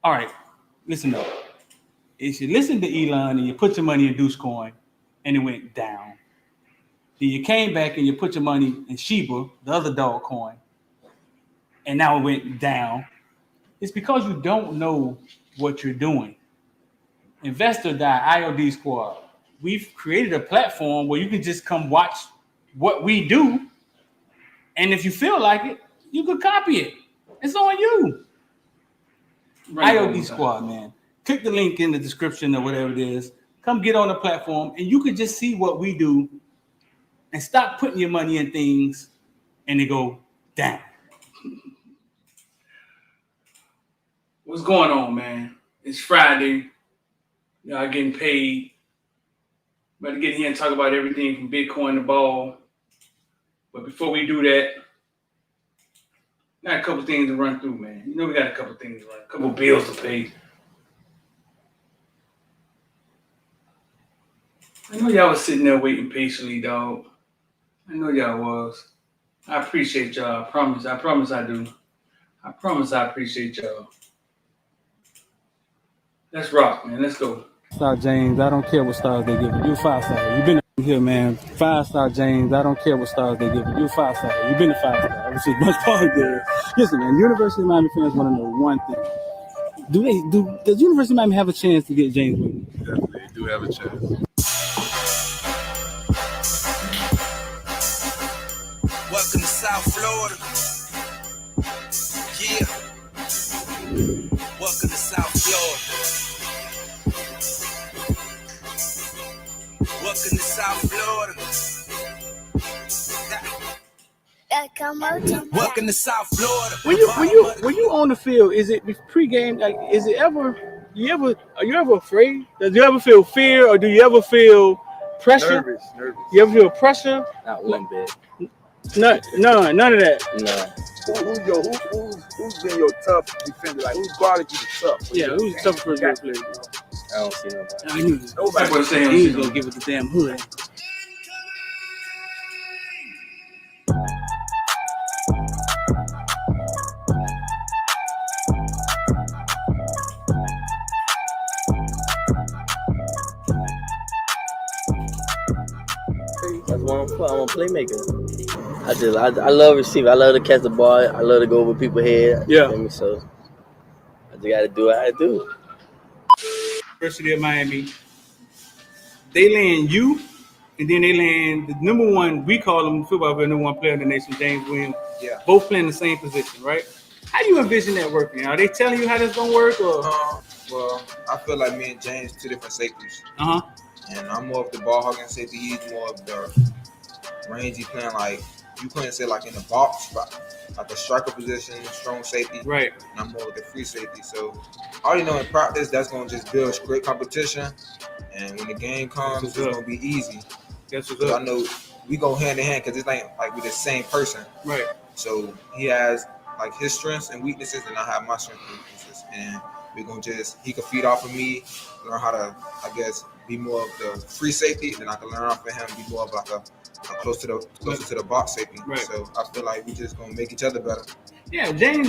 All right, listen up. If you listen to Elon and you put your money in Dogecoin and it went down, then you came back and you put your money in Shiba, the other dog coin, and now it went down. It's because you don't know what you're doing. Investor IOD Squad. We've created a platform where you can just come watch what we do, and if you feel like it, you could copy it. It's on you. IOD Squad, man. Click the link in the description or whatever it is. Come get on the platform, and you could just see what we do, and stop putting your money in things, and they go down. What's going on, man? It's Friday. Y'all getting paid. About to get here and talk about everything from Bitcoin to ball. But before we do that, got a couple things to run through, man. You know we got a couple things to run, a couple bills to pay. I know y'all was sitting there waiting patiently, dog. I know y'all was. I appreciate y'all. I promise I do. I promise I appreciate y'all. Let's rock, man. Let's go. Star James, I don't care what stars they give you. You 5-star. You've been here, man. 5-star James, I don't care what stars they give you. You 5-star. You've been a 5-star, which is much part there. Listen, man, University of Miami fans want to know one thing. Does University of Miami have a chance to get James Williams? Definitely, they do have a chance. Welcome to South Florida. Yeah. Welcome to South Florida. Welcome to South Florida. Welcome to South Florida. When you on the field, is it pregame? Like, is it ever? Are you ever afraid? Does you ever feel fear, or do you ever feel pressure? Nervous. You ever feel pressure? Not one bit. None of that. No. Who's been your tough defender? Like, who's guarded you the tough? Yeah, who's the toughest person to play? I don't see nobody. I knew this. Nobody was saying he was gonna give it the damn hood. That's why I'm a playmaker. I love receiving. I love to catch the ball. I love to go over people's head. Yeah. So I just got to do what I do. University of Miami, they land you, and then they land the number one. We call him football player, number one player in the nation, James Williams. Yeah. Both playing the same position, right? How do you envision that working? Are they telling you how that's gonna work, or? Well, I feel like me and James two different safeties. And I'm more of the ball hogging safety. He's more of the rangy playing, like you couldn't say like in the box, but like the striker position, strong safety. Right. And I'm more of the free safety. So I already know in practice that's gonna just build great competition. And when the game comes, it's gonna be easy. That's what's So up. I know we go hand in hand because it's like we're the same person. Right. So he has like his strengths and weaknesses, and I have my strengths and weaknesses. And we're gonna he can feed off of me, learn how to, I guess, be more of the free safety, and then I can learn off of him, be more of like a closer to the box safety. Right. So I feel like we just gonna make each other better. Yeah, James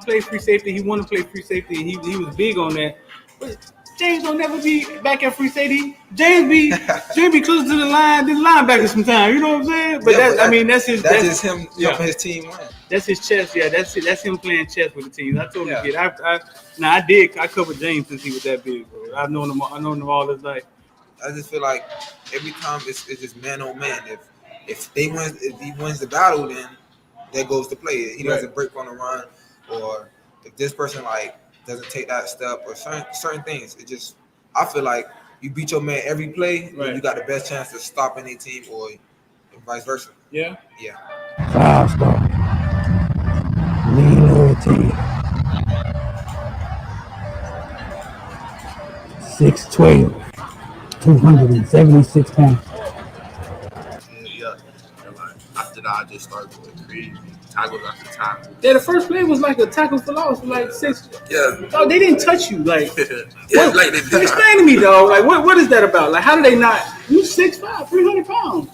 played free safety. He wanted to play free safety, and he was big on that. But James don't never be back at free safety. James be closer to the line than linebacker sometimes. You know what I'm saying? But Yeah, that's just him helping his team win. That's his chess. Yeah, that's it. That's him playing chess with the team. I told him to Yeah. get. I covered James since he was that big, bro. I've known him all his life. I just feel like every time it's just man on man. If he wins the battle, then there goes the play. He doesn't break on the run, or if this person like doesn't take that step, or certain things. It just, I feel like you beat your man every play, and you got the best chance to stop any team, or vice versa. Yeah. Yeah. 5-star. Lean loyalty. 6'12", 276 pounds. Yeah. After that, I just started going crazy. Tackles after tackle. Yeah, the first play was like a tackle for loss, like 6. Yeah. Oh, they didn't touch you, like. Yeah, like they did. Explain to me, though. Like, what is that about? Like, how do they not? You 6'5", 300 pounds.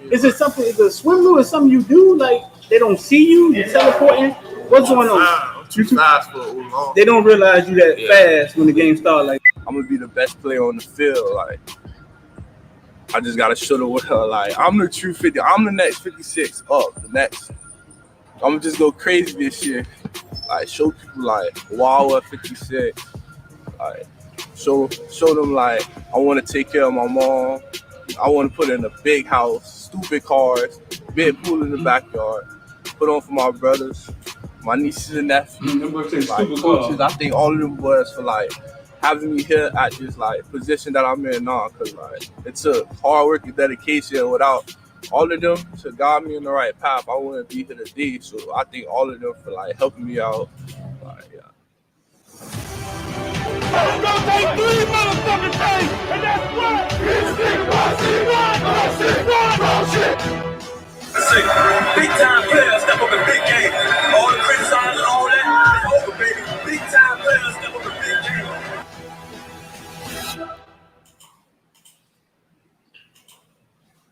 Is it something? Is it a swim move or something you do? Like, they don't see you? You're teleporting? What's going on? too fast for Oolong. They don't realize you that fast when the game starts. Like, I'm gonna be the best player on the field. Like, I just gotta show the world. Like, I'm the true 50. I'm the next 56 up. The next. I'm gonna just go crazy this year. Like, show people like, wow, at 56. Like, show them like, I want to take care of my mom. I want to put in a big house, stupid cars, big pool in the backyard. Put on for my brothers, my nieces and nephews, like coaches. I think all of them boys for like having me here at this like position that I'm in now, cause like it took hard work and dedication. Without all of them to guide me in the right path, I wouldn't be here today. So I think all of them for like helping me out. Like, yeah. It's gonna take 3 motherfucking days, and that's what big time players step up in big game. All the criticize and all that, it's over, baby. Big time players step up in big game.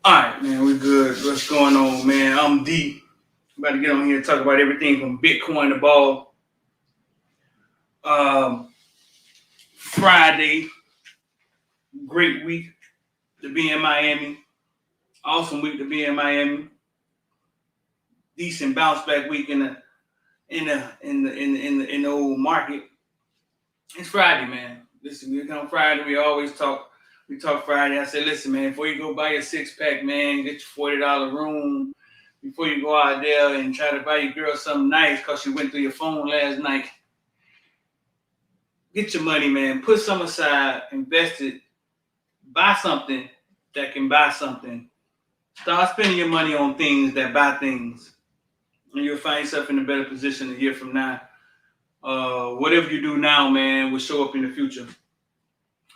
all right, man, we good. What's going on, man? I'm D. I'm about to get on here and talk about everything from Bitcoin to ball. Friday, great week to be in Miami. Awesome week to be in Miami. Decent bounce back week in the old market. It's Friday, man. Listen, we come Friday. We always talk. We talk Friday. I said, listen, man, before you go buy your 6-pack, man, get your $40 room. Before you go out there and try to buy your girl something nice because she went through your phone last night. Get your money, man. Put some aside. Invest it. Buy something that can buy something. Start spending your money on things that buy things. And you'll find yourself in a better position a year from now. Whatever you do now, man, will show up in the future.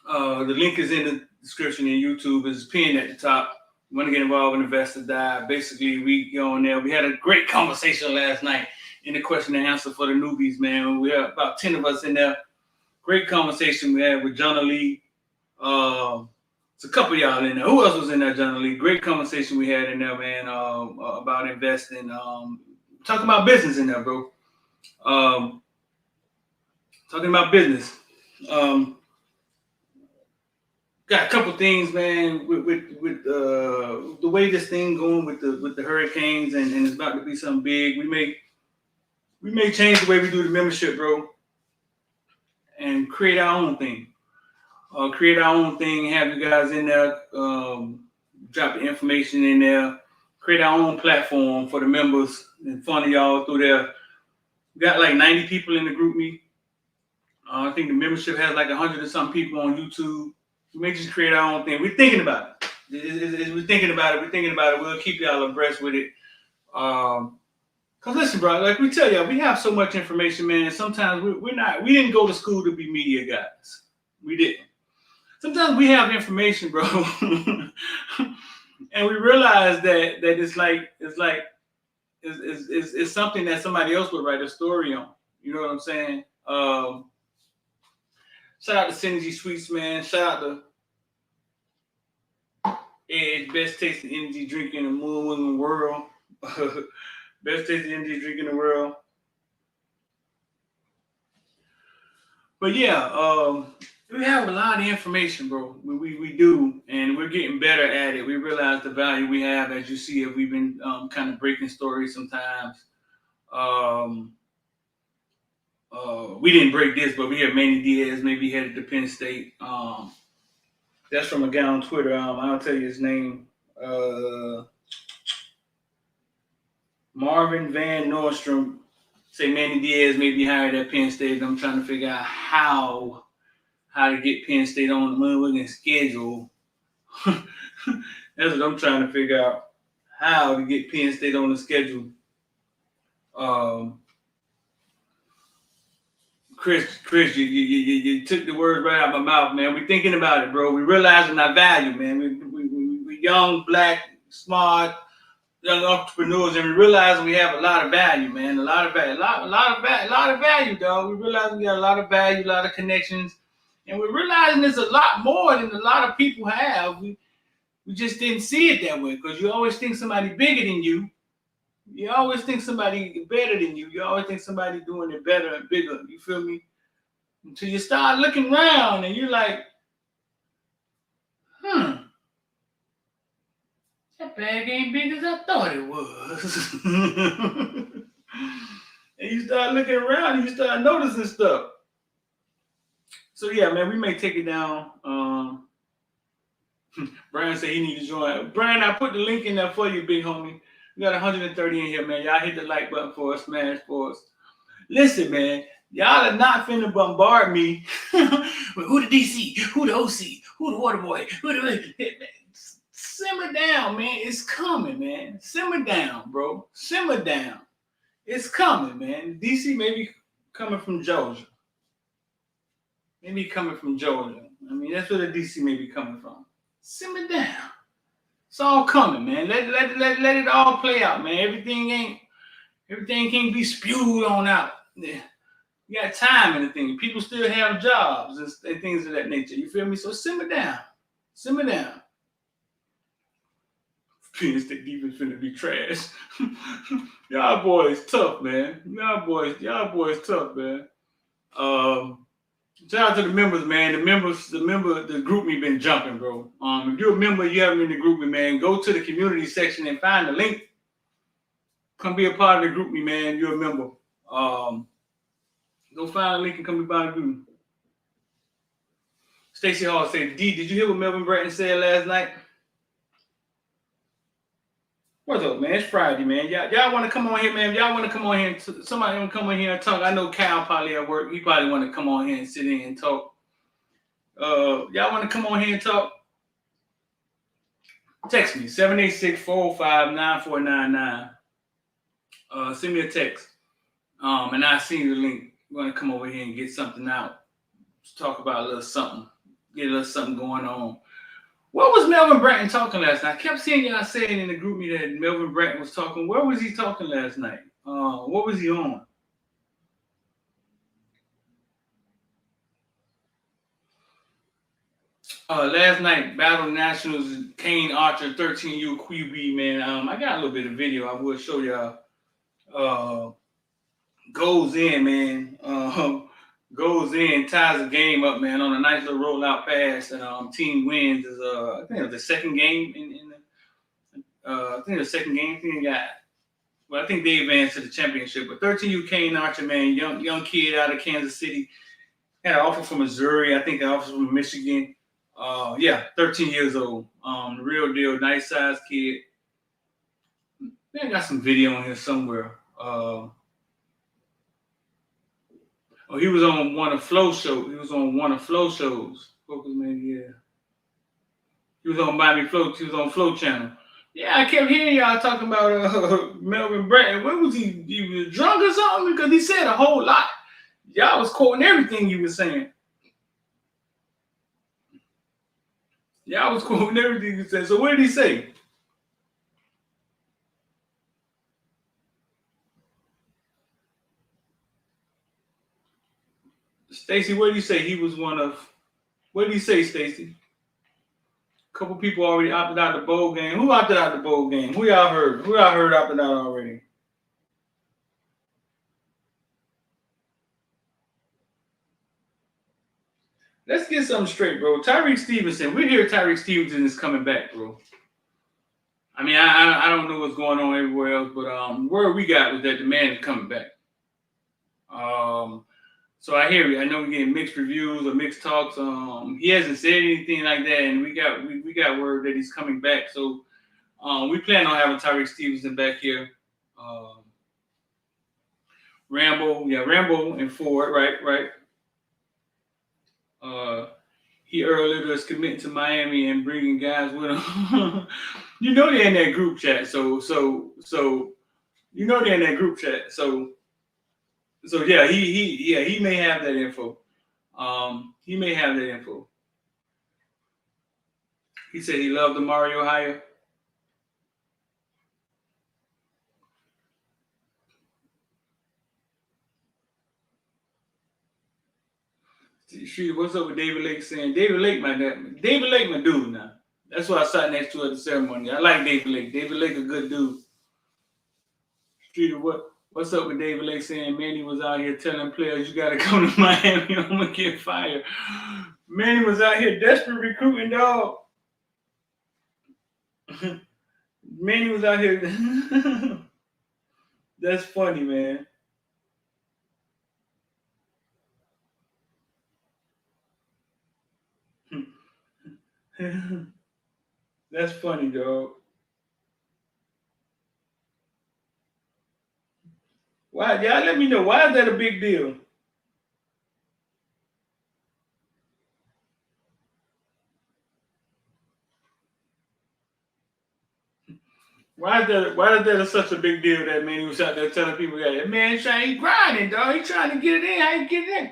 The link is in the description in YouTube. It's pinned at the top. You want to get involved in Investor Dive. Basically, we go on there. We had a great conversation last night in the question and answer for the newbies, man. We have about 10 of us in there. Great conversation we had with John Lee. It's a couple of y'all in there. Who else was in there, John Lee? Great conversation we had in there, man, about investing. Talking about business in there, bro. Talking about business. Got a couple things, man, with the way this thing going with the hurricanes, and it's about to be something big. We may change the way we do the membership, bro, and create our own thing. Create our own thing, have you guys in there, drop the information in there, create our own platform for the members and fund y'all through there. We got like 90 people in the group meet. I think the membership has like 100 or something people on YouTube. We may just create our own thing. We're thinking about it. We're thinking about it. We'll keep y'all abreast with it. Cause listen, bro, like we tell y'all, we have so much information, man. Sometimes we didn't go to school to be media guys. We didn't. Sometimes we have information, bro, and we realize that it's something that somebody else would write a story on. You know what I'm saying? Shout out to Synergy Sweets, man. Shout out to Edge, best tasting energy drink in the world. Best tasting energy drink in the world. But yeah, we have a lot of information, bro. We do, and we're getting better at it. We realize the value we have, as you see it. We've been kind of breaking stories sometimes. We didn't break this, but we had Manny Diaz, maybe headed to Penn State. That's from a guy on Twitter. I'll tell you his name. Marvin Van Nordstrom say Manny Diaz may be hired at Penn State. I'm trying to figure out how to get Penn State on the motherfucking schedule. That's what I'm trying to figure out. How to get Penn State on the schedule. Chris, you took the words right out of my mouth, man. We're thinking about it, bro. We're realizing our value, man. We young, black, smart, young entrepreneurs, and we realize we have a lot of value, man. A lot of value, dog. We realize we got a lot of value, a lot of connections, and we're realizing there's a lot more than a lot of people have. We just didn't see it that way because you always think somebody bigger than you You always think somebody better than you. You always think somebody doing it better and bigger. You feel me? Until you start looking around and you're like, that bag ain't big as I thought it was. And you start looking around and you start noticing stuff. So yeah, man, we may take it down. Brian said he need to join. Brian, I put the link in there for you, big homie. We got 130 in here, man. Y'all hit the like button for us, smash for us. Listen, man, y'all are not finna bombard me with who the DC, who the OC, who the water boy, who the... Simmer down, man. It's coming, man. Simmer down, bro. Simmer down. It's coming, man. DC may be coming from Georgia. Maybe coming from Georgia. I mean, that's where the DC may be coming from. Simmer down. It's all coming, man. Let it all play out, man. Everything can't be spewed on out. Yeah. You got time and the thing. People still have jobs and things of that nature. You feel me? So simmer down. Simmer down. Penn State defense finna be trash. Y'all boys tough, man. Y'all boys tough, man. Shout out to the members, man. The group me been jumping, bro. If you're a member, you haven't been in the group me, man, go to the community section and find the link. Come be a part of the group me, man. You're a member. Go find the link and come be part of the group. Stacey Hall said, D, did you hear what Melvin Bratton said last night? What's up, man? It's Friday, man. Y'all want to come on here, man? Y'all want to come on here? Somebody want to come on here and talk? I know Cal probably at work. He probably want to come on here and sit in and talk. Y'all want to come on here and talk? Text me, 786-405-9499. Send me a text. And I'll send you the link. We're going to come over here and get something out. Let's talk about a little something. Get a little something going on. What was Melvin Bratton talking last night? I kept seeing y'all saying in the group me that Melvin Bratton was talking. Where was he talking last night? What was he on? Last night, Battle Nationals, Kane Archer, 13U QB, man. I got a little bit of video I will show y'all. Goes in, man. Goes in, ties the game up, man, on a nice little rollout pass, and team wins. Is I think it was the second game I think the second game. I think they advanced to the championship. But 13U Kane Archer, man, young kid out of Kansas City, had an offer from Missouri. I think an offer from Michigan. 13 years old. The real deal, nice sized kid. Man, I got some video on here somewhere. He was on one of Flow shows. He was on Focus Man, He was on Miami Flow. He was on Flow Channel. Yeah, I kept hearing y'all talking about Melvin Bratton. What was he? He was drunk or something? Because he said a whole lot. Y'all was quoting everything he was saying. Y'all was quoting everything he said. So what did he say? Stacy, what did he say? He was one of. What did he say, Stacy? A couple people already opted out the bowl game. Who opted out the bowl game? Who y'all heard? Who y'all heard opted out already? Let's get something straight, bro. Tyreek Stevenson. We hear Tyreek Stevenson is coming back, bro. I mean, I don't know what's going on everywhere else, but word we got was that the man is coming back. So I hear you. I know we're getting mixed reviews or mixed talks. He hasn't said anything like that, and we got word that he's coming back. So we plan on having Tyreek Stevenson back here. Rambo and Ford, right. He earlier was committing to Miami and bringing guys with him. You know they're in that group chat. So you know they're in that group chat. So yeah, he may have that info. He may have that info. He said he loved the Mario hire. Shoot, what's up with David Lake saying? David Lake, my dude now. That's why I sat next to at the ceremony. I like David Lake. David Lake a good dude. Streeter, what's up with David Lake saying Manny was out here telling players you gotta come to Miami, I'm gonna get fired. Manny was out here desperate recruiting, dog. Manny was out here. That's funny, man. That's funny, dog. Why, y'all let me know, why is that a big deal? Why is that such a big deal that Manny was out there telling people that man he grinding, dog. He trying to get it in. How you get it in?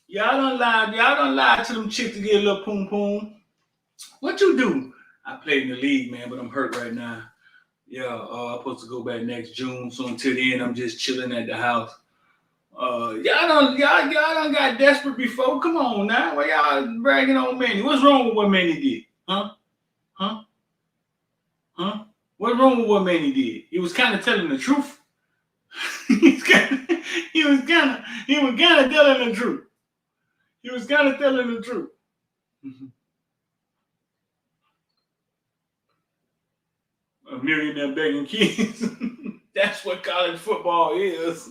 Y'all don't lie to them chicks to get a little poom poom. What you do? I played in the league, man, but I'm hurt right now. Yeah, I'm supposed to go back next June. So until then, I'm just chilling at the house. Y'all done got desperate before. Come on now. Why y'all bragging on Manny? What's wrong with what Manny did? Huh? What's wrong with what Manny did? He was kind of telling the truth. He was kind of telling the truth. He was kind of telling the truth. A millionaire begging kids. That's what college football is.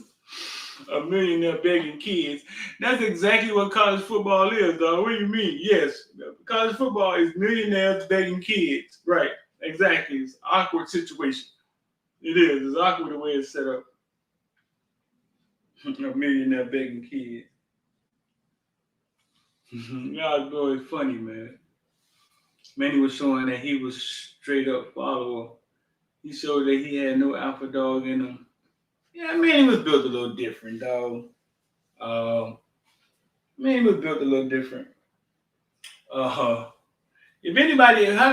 A millionaire begging kids. That's exactly what college football is, dog. What do you mean? Yes. College football is millionaires begging kids. Right. Exactly. It's an awkward situation. It is. It's awkward the way it's set up. A millionaire begging kids. Y'all boy is funny, man. Manny was showing that he was straight up follower. He showed that he had no alpha dog in him. Yeah, Manny was built a little different, dog. Manny was built a little different. If anybody, how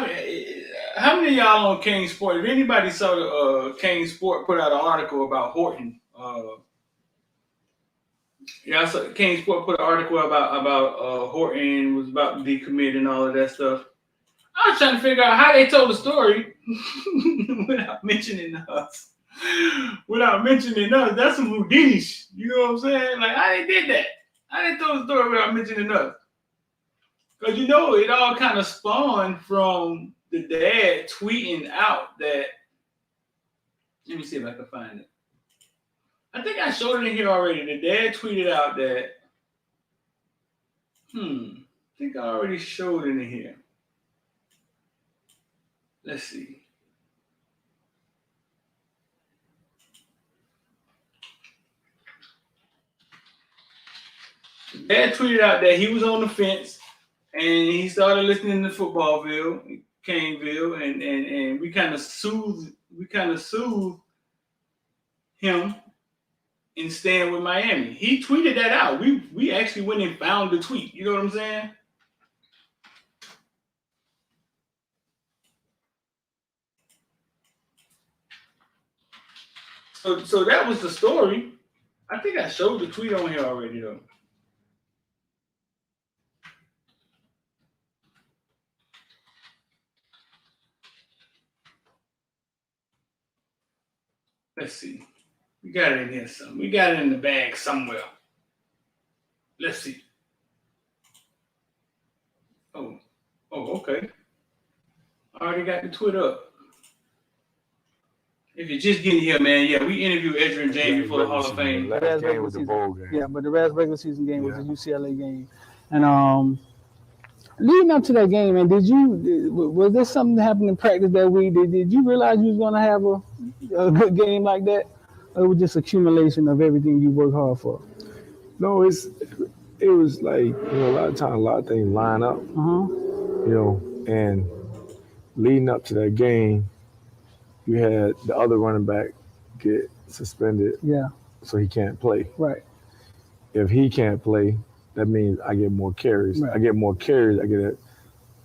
many of y'all on Kane Sport? If anybody saw the Kane Sport put out an article about Horton, yeah, so Kane Sport put an article about Horton was about to decommit and all of that stuff. I was trying to figure out how they told the story without mentioning us. That's some Houdinish. You know what I'm saying? Like, how they did that? How they told the story without mentioning us? Because, you know, it all kind of spawned from the dad tweeting out that, let me see if I can find it. I think I showed it in here already. The dad tweeted out that, I think I already showed it in here. Let's see. Dad tweeted out that he was on the fence and he started listening to Footballville, Caneville, and we kind of soothed him in staying with Miami. He tweeted that out. We actually went and found the tweet. You know what I'm saying? So that was the story. I think I showed the tweet on here already, though. Let's see. We got it in here somewhere. We got it in the bag somewhere. Let's see. Oh, okay. I already got the tweet up. If you're just getting here, man, yeah, we interviewed Edgerrin James before the Hall of Fame. Last game was the bowl game. Yeah, but the last regular season game was the UCLA game. And leading up to that game, and was there something that happened in practice that week? Did you realize you was going to have a good game like that? Or it was just accumulation of everything you worked hard for? No, it was like, you know, a lot of times, a lot of things line up, you know, and leading up to that game, you had the other running back get suspended. Yeah. So he can't play. Right. If he can't play, that means I get more carries. Right. I get more carries. I get an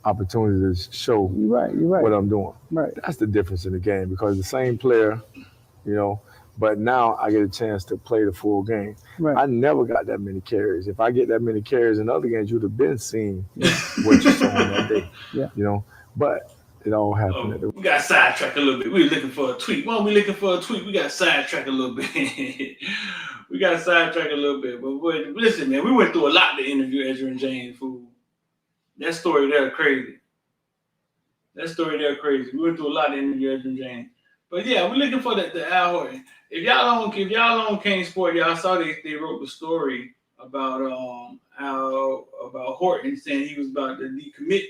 opportunity to show You're right. what I'm doing. Right. That's the difference in the game, because the same player, you know, but now I get a chance to play the full game. Right. I never got that many carries. If I get that many carries in other games, you'd have been seeing what you saw on that day. Yeah. You know, but it all happened at the. We got sidetracked a little bit. We were looking for a tweet. Well, we looking for a tweet. We got sidetracked a little bit. We got sidetracked a little bit. But listen, man, we went through a lot to interview Ezra and James. Fool. That story there crazy. We went through a lot to interview Ezra and James. But yeah, we're looking for the Al Horton. If y'all on Kane Sport, y'all saw they wrote the story about about Horton saying he was about to decommit.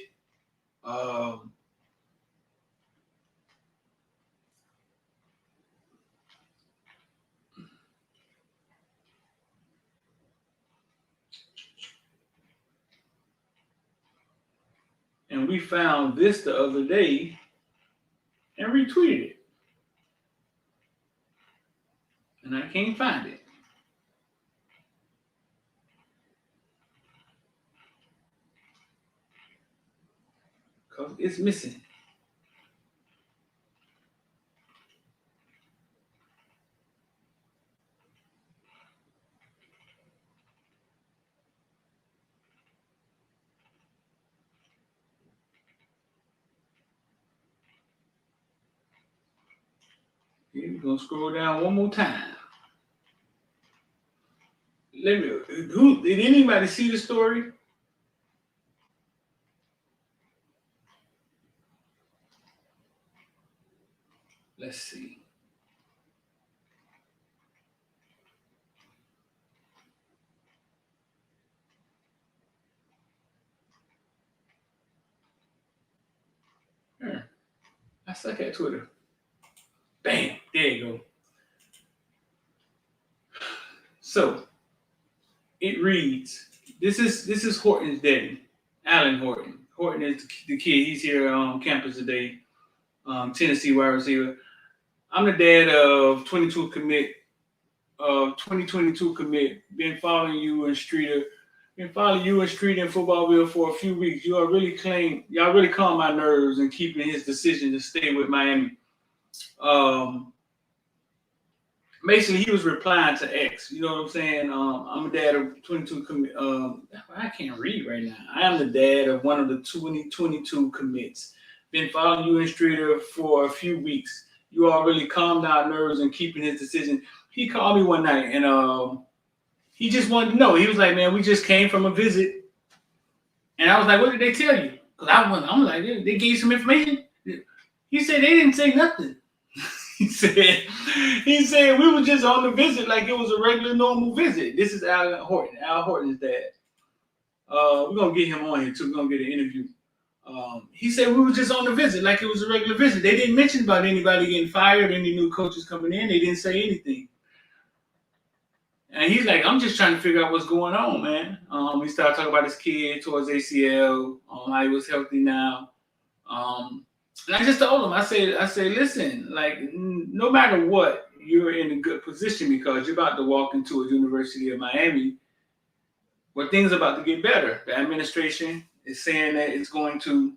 And we found this the other day and retweeted it. And I can't find it. Because it's missing. Okay, we're gonna scroll down one more time. Did anybody see the story? Let's see. Here. I suck at Twitter. Bam, there you go. So it reads, this is Horton's daddy, Alan Horton. Horton is the kid. He's here on campus today, Tennessee wide receiver. I'm the dad of 2022 commit. Been following you and Streeter in Footballville for a few weeks. Y'all really calmed my nerves in keeping his decision to stay with Miami. Basically, he was replying to X. You know what I'm saying? I'm a dad of 22 commit. I can't read right now. I am the dad of one of the 2022 commits. Been following you and Streeter for a few weeks. You all really calmed our nerves in keeping his decision. He called me one night and he just wanted to know. He was like, man, we just came from a visit. And I was like, what did they tell you? Because I'm like, they gave you some information? He said, they didn't say nothing. He said we were just on the visit like it was a regular, normal visit. This is Al Horton. Al Horton's dad. We're going to get him on here too. We're going to get an interview. He said we were just on the visit like it was a regular visit. They didn't mention about anybody getting fired, any new coaches coming in. They didn't say anything. And he's like, I'm just trying to figure out what's going on, man. He started talking about his kid towards ACL, how he was healthy now. And I just told him, I say, listen, like, no matter what, you're in a good position because you're about to walk into a University of Miami where things are about to get better. The administration is saying that it's going to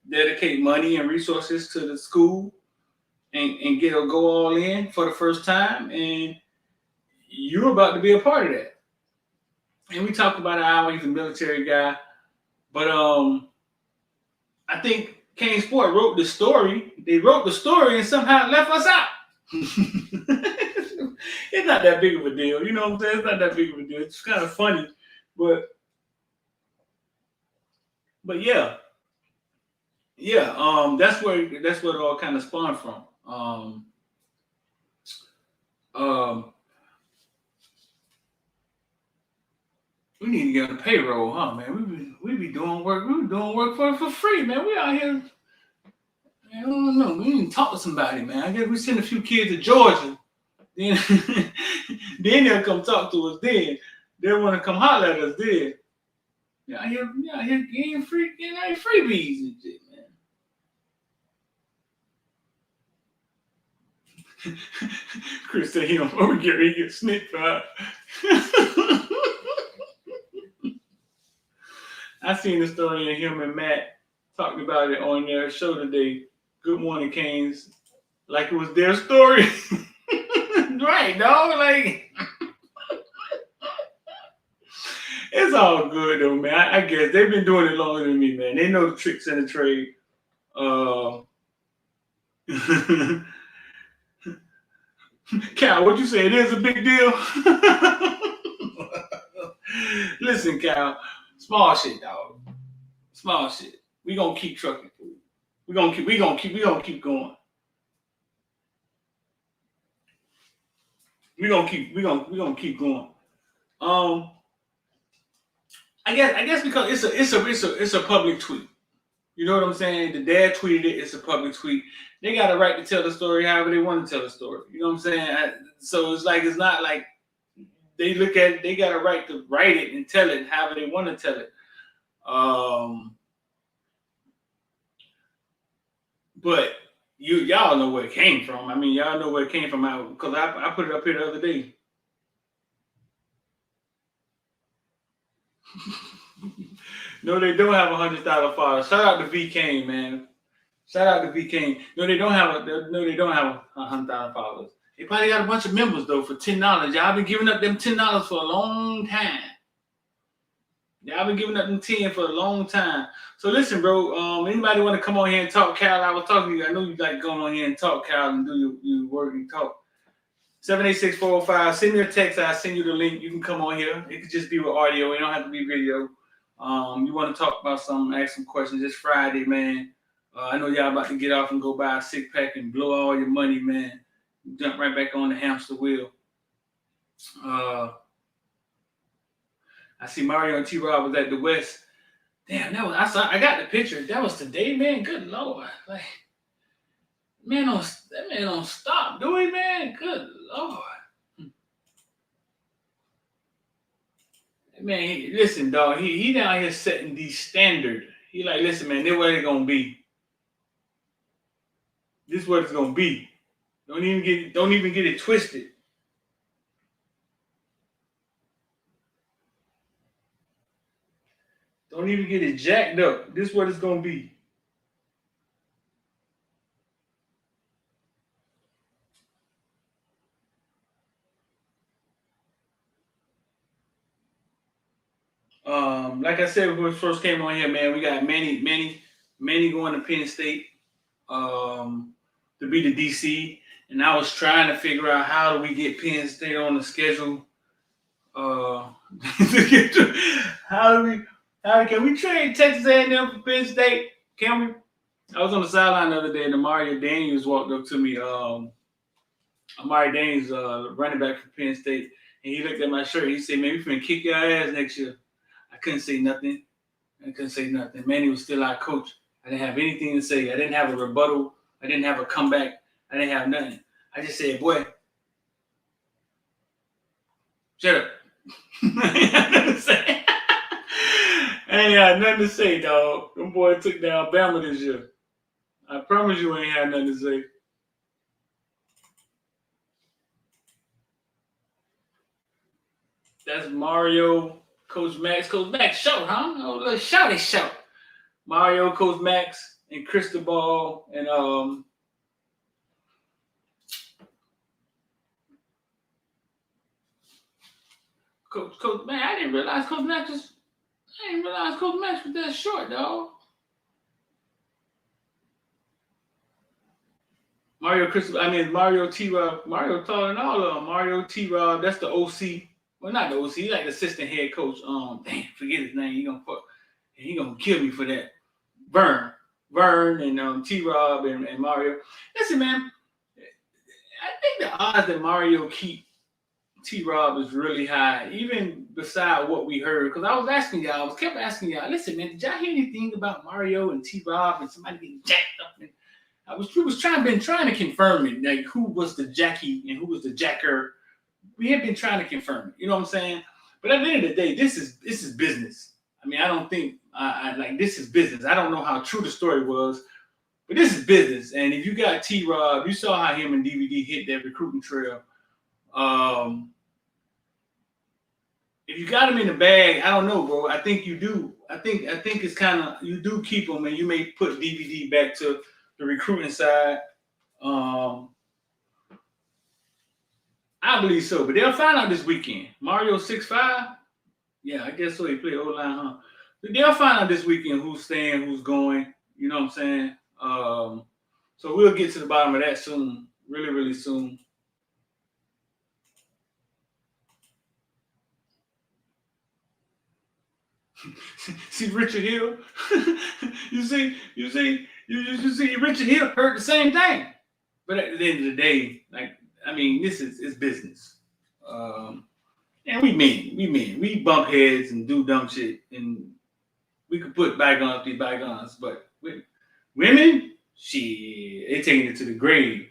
dedicate money and resources to the school and go all in for the first time. And you're about to be a part of that. And we talked about how he's a military guy. But I think Kane Sport wrote the story. They wrote the story and somehow left us out. It's not that big of a deal. You know what I'm saying? It's not that big of a deal. It's kind of funny. But yeah. Yeah, that's where it all kind of spawned from. We need to get on the payroll, huh, man? We be doing work. We be doing work for free, man. We out here. Man, I don't know. We need to talk to somebody, man. I guess we send a few kids to Georgia. Then they'll come talk to us. Then they'll want to come holler at us. Then yeah, here getting freebies and shit, man. Chris said he don't get ready to get snipped out. I seen the story of him and Matt talking about it on their show today. Good Morning Canes, like it was their story. Right, dog. Like it's all good though, man. I guess they've been doing it longer than me, man. They know the tricks in the trade. Cal, what you say? It is a big deal. Listen, Cal, small shit, dog. Small shit. We gonna keep trucking. We gonna keep going. We gonna keep going. I guess because it's a public tweet. You know what I'm saying? The dad tweeted it. It's a public tweet. They got a right to tell the story however they want to tell the story. You know what I'm saying? So it's not like they look at it. They got a right to write it and tell it however they want to tell it. But y'all know where it came from. I mean, y'all know where it came from because I put it up here the other day. No, they don't have $100,000 followers. Shout out to V Kane, man. Shout out to V Kane. No, they don't have $100,000 followers. They probably got a bunch of members though for $10. Y'all been giving up them $10 for a long time. Y'all been giving up them 10 for a long time. So listen, bro. Anybody want to come on here and talk, Cal? I was talking to you. I know you like going on here and talk, Cal, and do your work and talk. 786-405. Send me a text. I'll send you the link. You can come on here. It could just be with audio. It don't have to be video. You want to talk about something, ask some questions. It's Friday, man. I know y'all about to get off and go buy a six pack and blow all your money, man. Jump right back on the hamster wheel. I see Mario and T-Rob was at the West. Damn, I got the picture. That was today, man. Good Lord. Like, that man don't stop doing, man. Good Lord. Man, listen, dog. He down here setting the standard. He like, listen, man, this what it's gonna be. This is what it's gonna be. Don't even get it twisted. Don't even get it jacked up. This is what it's gonna be. Like I said when we first came on here, man, we got Manny going to Penn State to be the DC, and I was trying to figure out how do we get Penn State on the schedule. How can we trade Texas A&M for Penn State? Can we? I was on the sideline the other day, and Demaryius walked up to me. Demaryius, running back for Penn State, and he looked at my shirt. He said, "Man, we finna kick your ass next year." I couldn't say nothing. Manny was still our coach. I didn't have anything to say. I didn't have a rebuttal. I didn't have a comeback. I didn't have nothing. I just said, "Boy, shut up." I ain't had nothing to say. I ain't had nothing to say, dog. Them boys took down Bama this year. I promise you I ain't had nothing to say. That's Mario, Coach Max. Coach Max show, huh? Oh, little shouty show. Mario, Coach Max, and Cristobal, and Coach man, I didn't realize Coach Max was that short, dog. Mario T-Rob, Mario taller than all of them. Mario T-Rob, that's the OC. Well, not the OC, he's like the assistant head coach. Forget his name. He gonna kill me for that. Vern, and T-Rob and Mario. Listen, man, I think the odds that Mario keep T-Rob is really high, even beside what we heard. Because I was kept asking y'all, listen, man, did y'all hear anything about Mario and T-Rob and somebody getting jacked up? And we was trying to confirm it, like who was the Jackie and who was the jacker. We have been trying to confirm it. You know what I'm saying? But at the end of the day, this is business. I mean, I don't think this is business. I don't know how true the story was, but this is business. And if you got T-Rob, you saw how him and DVD hit that recruiting trail. If you got him in the bag, I don't know, bro. I think you do. I think it's kind of, you do keep him, and you may put DVD back to the recruiting side. I believe so, but they'll find out this weekend. Mario 6'5", yeah, I guess so. He played O-line, huh? But they'll find out this weekend who's staying, who's going. You know what I'm saying? So we'll get to the bottom of that soon, really, really soon. See Richard Hill? you see Richard Hill heard the same thing. But at the end of the day, like, I mean, this is business. And we bump heads and do dumb shit, and we could put bygones be bygones, but women, shit, they taking it to the grave.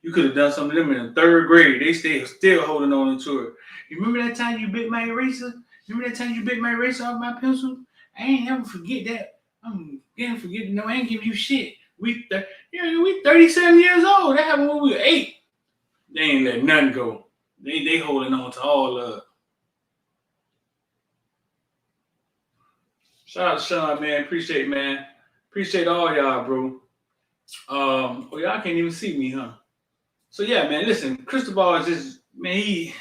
You could have done something to them in the third grade. They still holding on to it. You remember that time you bit my eraser? Remember that time you bit my eraser off my pencil? I ain't never forget that. I'm never forgetting. No, I ain't give you shit. We 37 years old. That happened when we were 8. They ain't let nothing go. They holding on to all love. Shout out to Sean, man. Appreciate all y'all, bro. Y'all can't even see me, huh? So yeah, man. Listen, Cristobal is just, man.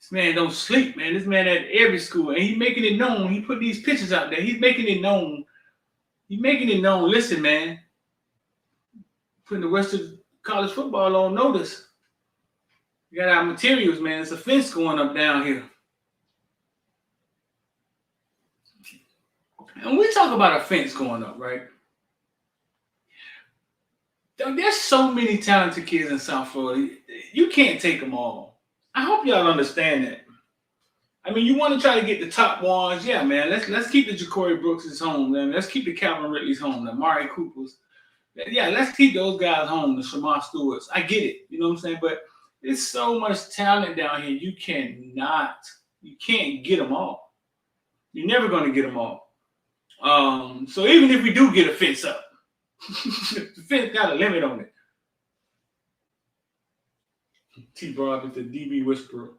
This man don't sleep, man. This man at every school, and he making it known. He put these pictures out there. He's making it known. Listen, man. Putting the rest of college football on notice. We got our materials, man. It's a fence going up down here. And we talk about a fence going up, right? There's so many talented kids in South Florida. You can't take them all. I hope y'all understand that. I mean, you want to try to get the top ones, yeah, man. Let's keep the Ja'Cory Brookses home, man. Let's keep the Calvin Ridley's home, the Amari Coopers. Yeah, let's keep those guys home, the Shamar Stewarts. I get it, you know what I'm saying? But there's so much talent down here. You can't get them all. You're never going to get them all. So even if we do get a fence up, the fence got a limit on it. T-Bob is the DB whisperer.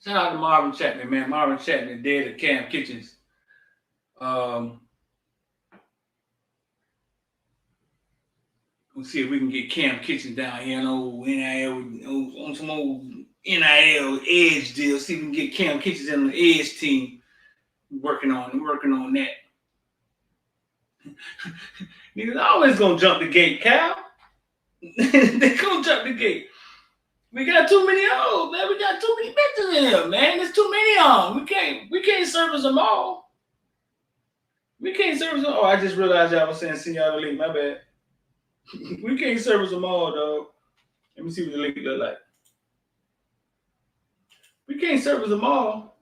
Shout out to Marvin Chapman, man. Marvin Chapman dead at Cam Kitchens. We'll see if we can get Cam Kitchens down here on old NIL, on some old NIL edge deal. See if we can get Cam Kitchens on the edge team. Working on that. Niggas always gonna jump the gate, Cal. They gonna jump the gate. We got too many old, man. We got too many bitches in here, man. There's too many of them. We can't service them all. Oh, I just realized y'all was saying send y'all the link. My bad. We can't service them all, dog. Let me see what the link look like. We can't service them all.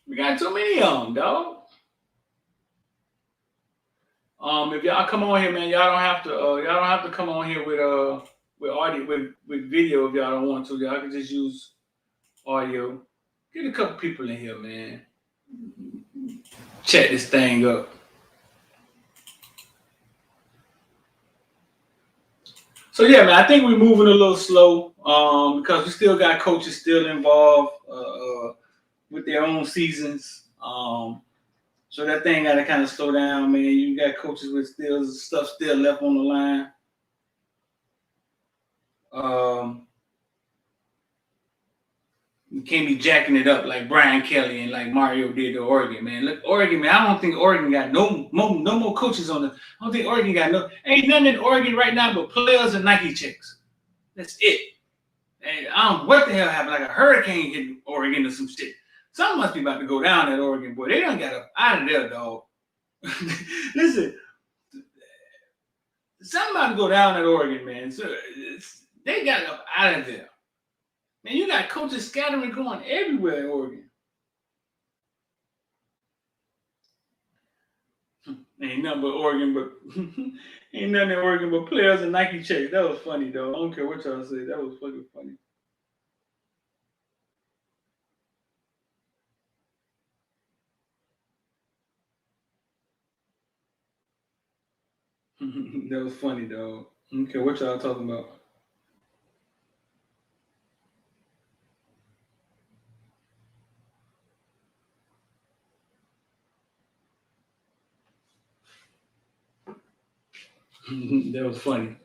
We got too many of them, dog. If y'all come on here, man, y'all don't have to come on here with audio, with video if y'all don't want to. Y'all can just use audio. Get a couple people in here, man. Check this thing up. So yeah, man, I think we're moving a little slow because we still got coaches still involved with their own seasons. So that thing got to kind of slow down, man. You got coaches with stuff still left on the line. You can't be jacking it up like Brian Kelly and like Mario did to Oregon, man. Look, Oregon, man. I don't think Oregon got no more coaches on the. I don't think Oregon got ain't nothing in Oregon right now but players and Nike checks. That's it. And I don't know what the hell happened. Like a hurricane hit Oregon or some shit. Something must be about to go down at Oregon, boy. They done got up out of there, dog. Listen, something about to go down at Oregon, man. So they got up out of there. Man, you got coaches scattering going everywhere in Oregon. Ain't nothing in Oregon but players and Nike checks. That was funny, though. I don't care what y'all say. That was fucking funny. That was funny, dog. I don't care what y'all talking about. That was funny.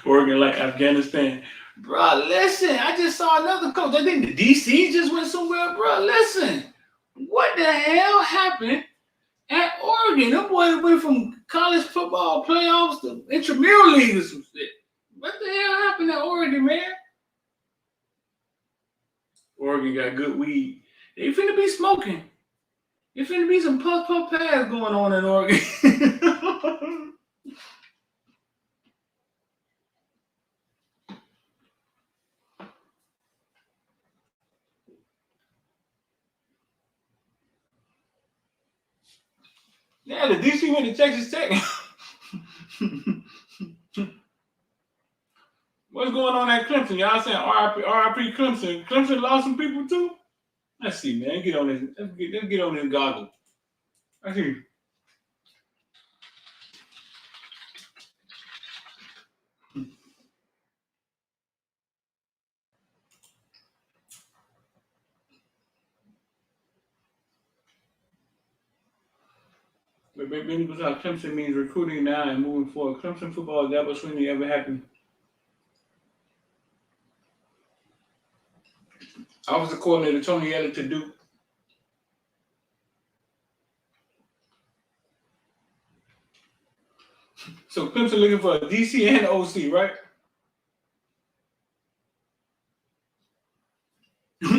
Oregon like Afghanistan. Bro, listen, I just saw another coach. I think the DC just went somewhere. Bro, listen. What the hell happened at Oregon? Them boys went from college football playoffs to intramural league or some shit. What the hell happened at Oregon, man? Oregon got good weed. They finna be smoking. There finna be some puff pads going on in Oregon. Yeah, the DC went to Texas Tech. What's going on at Clemson? Y'all saying RIP Clemson. Clemson lost some people too? Let's see, man. Get on this. Let's get on this goggle. Let's see. But baby, how Clemson means recruiting now and moving forward. Clemson football is the best thing that ever happened. Offensive coordinator Tony Elliott to Duke. So Clemson looking for a DC and OC, right?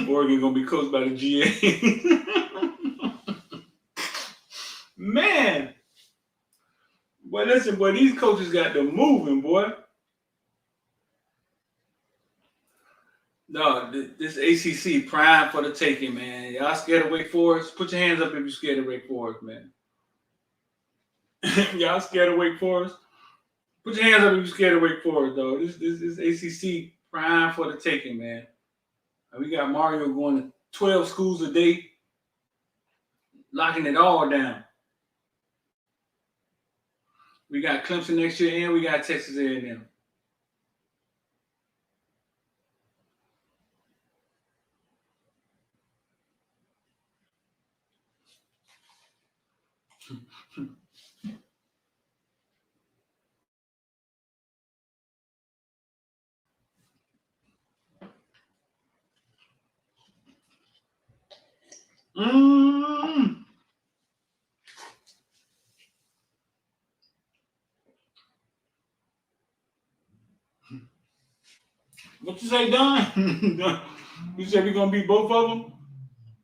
Oregon gonna be coached by the GA. Man, boy, listen, boy, these coaches got them moving, boy. No, this ACC prime for the taking, man. Y'all scared of Wake Forest? Put your hands up if you're scared of Wake Forest, man. Y'all scared of Wake Forest? Put your hands up if you're scared of Wake Forest, though. This ACC prime for the taking, man. We got Mario going to 12 schools a day, locking it all down. We got Clemson next year, and we got Texas A&M. What you say, Don? You said we're gonna beat both of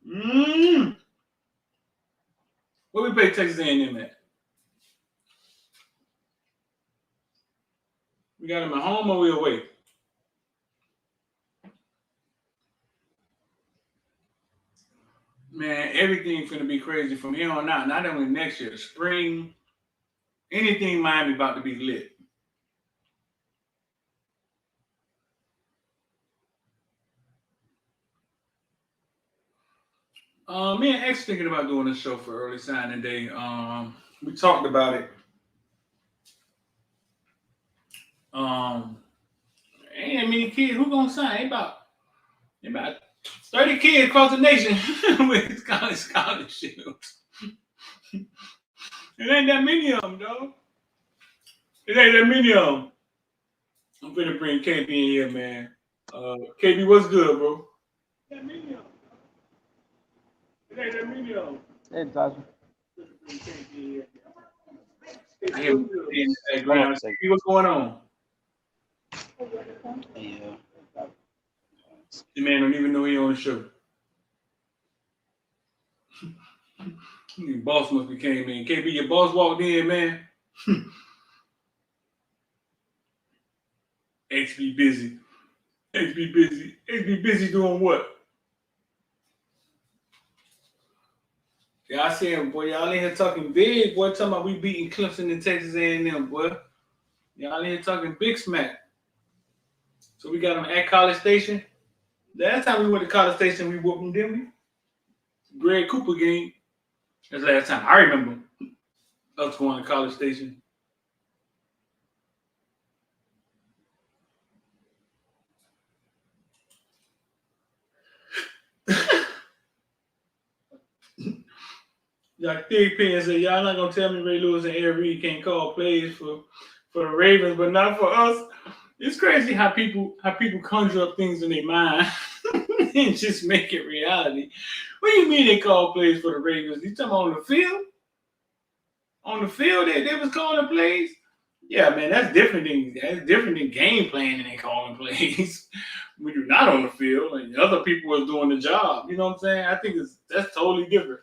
them? What we pay Texas A&M at? We got them at home or we away? Man, everything's gonna be crazy from here on out. Not only next year, spring, anything Miami about to be lit. Me and X thinking about doing a show for early signing day. We talked about it. Ain't that many kids. Who gonna sign? Ain't about 30 kids across the nation with college scholarships. It ain't that many of them, though. It ain't that many of them. I'm finna bring KB in here, man. KB, what's good, bro? It ain't that many of them. It ain't that many of them. Hey, Tasha. I hear him in the background. KB, what's going on? Yeah. The man don't even know he on the show. Your boss must be came in. KB, your boss walked in, man. X be busy. X be busy. X be busy doing what? Y'all saying, boy, y'all in here talking big, boy. Talking about we beating Clemson and Texas A&M, boy. Y'all in here talking big smack. So we got them at College Station. Last time we went to College Station, we whooped them, didn't we? Greg Cooper game. That's the last time I remember us going to College Station. Like Big Penn said, y'all not gonna tell me Ray Lewis and Eric Reed can't call plays for the Ravens, but not for us. It's crazy how people conjure up things in their mind and just make it reality. What do you mean they call plays for the Ravens? You talking about on the field? On the field, they was calling plays. Yeah, man, that's different than game planning and calling plays. When you're not on the field and other people are doing the job, you know what I'm saying? I think that's totally different.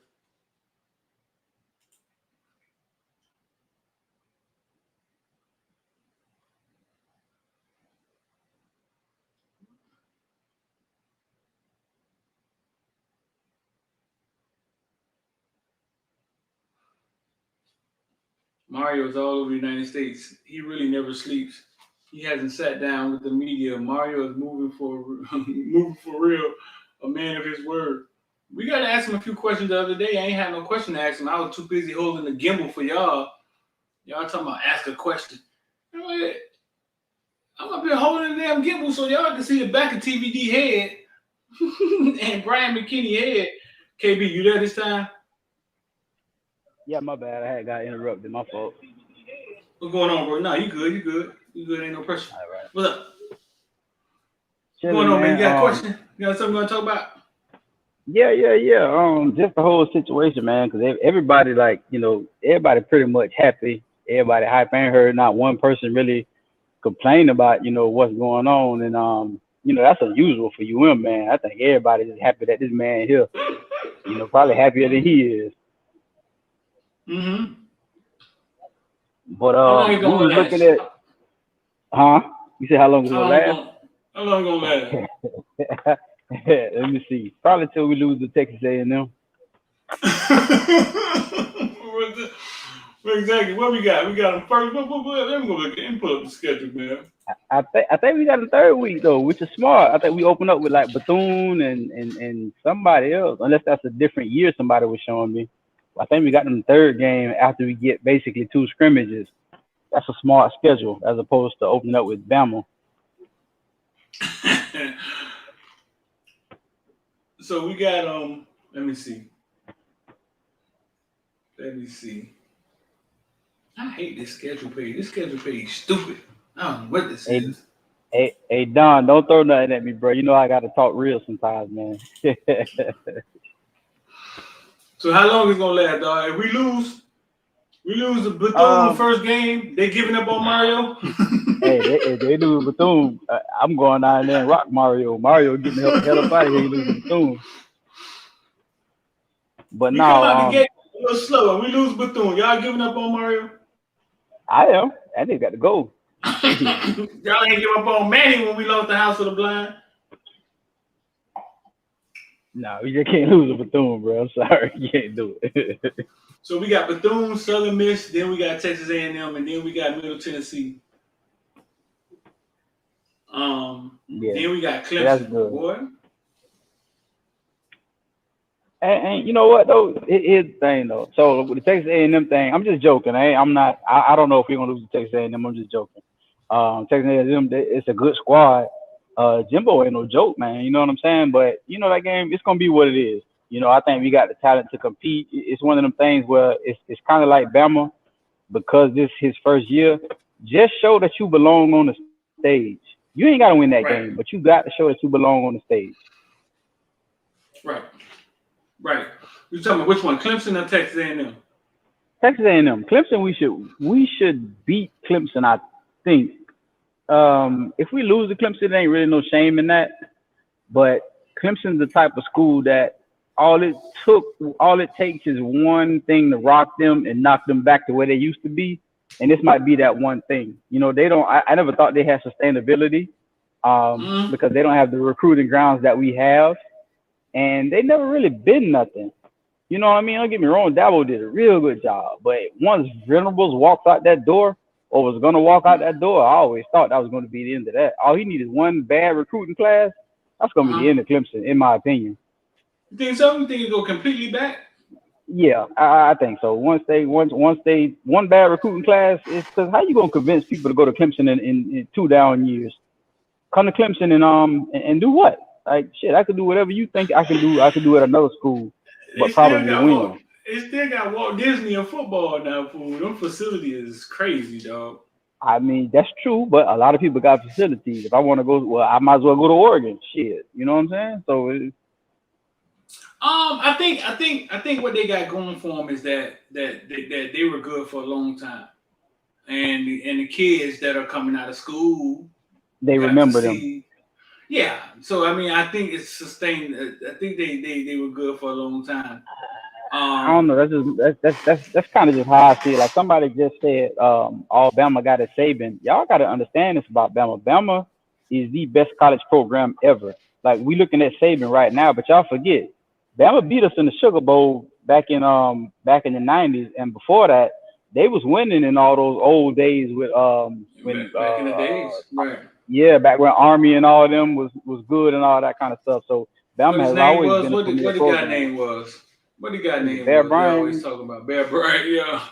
Mario's all over the United States. He really never sleeps. He hasn't sat down with the media. Mario is moving for real, a man of his word. We got to ask him a few questions the other day. I ain't had no question to ask him. I was too busy holding the gimbal for y'all. Y'all talking about ask a question. I'm up here holding the damn gimbal so y'all can see the back of TVD head and Brian McKinney head. KB, you there this time? Yeah, my bad. I had got interrupted. My fault. What's going on, bro? No, you good. Ain't no pressure. All right. What's up? Chilling, What's going on, man? You got a question? Um, You got something you want to talk about? Yeah. Just the whole situation, man. Because everybody, everybody pretty much happy. Everybody hype. I ain't heard not one person really complain about, what's going on. And that's unusual for UM, man. I think everybody is happy that this man here, probably happier than he is. Mm-hmm. But How long we it gonna was last? looking at, huh? You said how long it's How gonna long last? How long gonna last? Let me see. Probably till we lose to Texas A&M. Exactly. What we got? We got them first. Let me go look. Let me pull up the schedule, man. I think we got a third week though, which is smart. I think we open up with like Bethune and somebody else, unless that's a different year somebody was showing me. I think we got them third game after we get basically 2 scrimmages. That's a smart schedule as opposed to opening up with Bama. So we got let me see. I hate this schedule page. This schedule page is stupid. I don't know what this is. Hey Don, don't throw nothing at me, bro. You know I gotta talk real sometimes, man. So how long is it gonna last, dog? If we lose the Bethune first game, they giving up on Mario. Hey, they lose Bethune. I'm going down there and rock Mario. Mario getting the hell up out of here. He loses Bethune. But we now, come out the gate a little slower. We lose Bethune. Y'all giving up on Mario? I am. That nigga got to go. Y'all ain't give up on Manny when we lost the House of the Blind. No, we just can't lose to Bethune, bro. I'm sorry, you can't do it. So we got Bethune, Southern Miss, then we got Texas A&M, and then we got Middle Tennessee. Then we got Clemson. That's good. Boy. And you know what though? Here's the thing though. So with the Texas A&M thing, I'm just joking. I'm not. I don't know if we're gonna lose to Texas A&M. I'm just joking. Texas A&M, it's a good squad. Jimbo ain't no joke, man. You know what I'm saying? But that game, it's gonna be what it is. I think we got the talent to compete. It's one of them things where it's kind of like Bama, because this his first year. Just show that you belong on the stage. You ain't gotta win that game, but you got to show that you belong on the stage. Right. You talking about which one, Clemson or Texas A&M? Texas A&M. Clemson, we should beat Clemson, I think. If we lose to Clemson, there ain't really no shame in that. But Clemson's the type of school that all it takes is one thing to rock them and knock them back to where they used to be. And this might be that one thing. They don't. I never thought they had sustainability because they don't have the recruiting grounds that we have. And they never really been nothing. You know what I mean? Don't get me wrong, Dabo did a real good job. But once Venables walked out that door, or was going to walk out that door, I always thought that was going to be the end of that. All he needed is one bad recruiting class. That's going to be the end of Clemson, in my opinion. You think so? You think it go completely back? Yeah, I think so. Once one bad recruiting class, it's because how you going to convince people to go to Clemson in 2 down years? Come to Clemson and do what? Like, shit, I could do whatever you think I can do. I could do at another school, but probably win. They still got Walt Disney and football now, fool. Them facilities is crazy, dog. I mean, that's true, but a lot of people got facilities. If I want to go, well, I might as well go to Oregon. Shit, you know what I'm saying? So I think what they got going for them is that they were good for a long time, and the kids that are coming out of school, they remember them. Yeah, so I mean, I think it's sustained. I think they were good for a long time. I don't know. That's kind of just how I see it. Like somebody just said, Alabama got a Saban. Y'all got to understand this about Bama. Bama is the best college program ever. Like we looking at Saban right now, but y'all forget, Bama beat us in the Sugar Bowl back in the '90s, and before that, they was winning in all those old days with when back in the days, right? Yeah, back when Army and all of them was good and all that kind of stuff. So Bama has always been a premier program. What the guy name was? What the guy name Bear was? Bryant. They always talking about Bear Bryant. Yeah.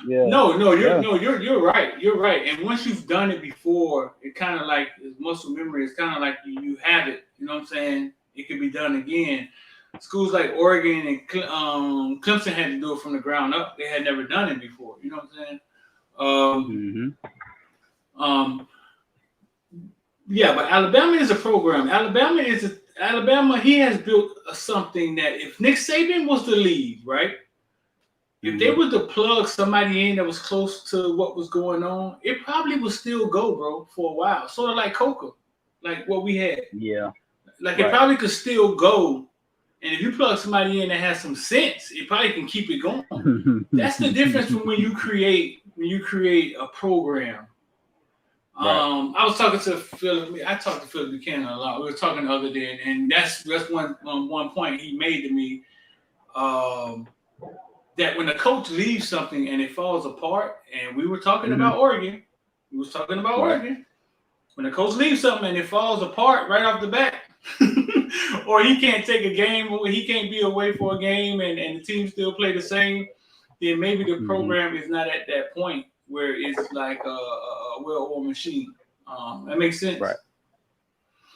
Yeah. No, you're right. You're right. And once you've done it before, it kind of like muscle memory. It's kind of like you have it. You know what I'm saying? It can be done again. Schools like Oregon and Clemson had to do it from the ground up. They had never done it before. You know what I'm saying? Yeah, but Alabama is a program. Alabama, he has built something that if Nick Saban was to leave, right? If they were to plug somebody in that was close to what was going on, it probably would still go, bro, for a while. Sort of like Coca, like what we had. Yeah. Like it probably could still go. And if you plug somebody in that has some sense, it probably can keep it going. That's the difference from when you create a program. Right. I was talking to Philip. I talked to Philip Buchanan a lot. We were talking the other day, and that's one point he made to me. That when a coach leaves something and it falls apart, and we were talking about Oregon. We was talking about Oregon. When a coach leaves something and it falls apart right off the bat, or he can't take a game, or he can't be away for a game, and the team still play the same, then maybe the program is not at that point where it's like a well-oiled machine. That makes sense. Right.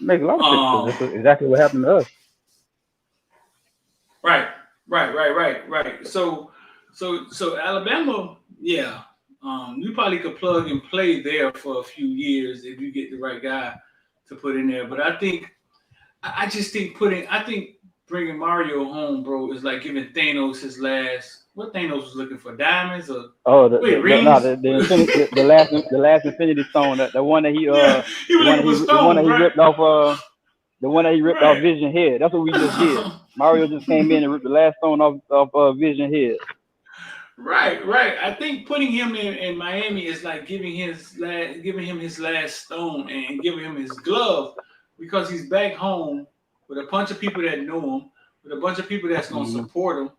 Makes a lot of sense. That's exactly what happened to us. Right. So Alabama, yeah. You probably could plug and play there for a few years if you get the right guy to put in there. But I think bringing Mario home, bro, is like giving Thanos his last. What Thanos was looking for? Diamonds or the last Infinity Stone, the one that he ripped off Vision head. That's what we just did. Mario just came in and ripped the last stone off Vision head. Right. I think putting him in Miami is like giving him his last stone and giving him his glove, because he's back home with a bunch of people that know him, with a bunch of people that's going to support him.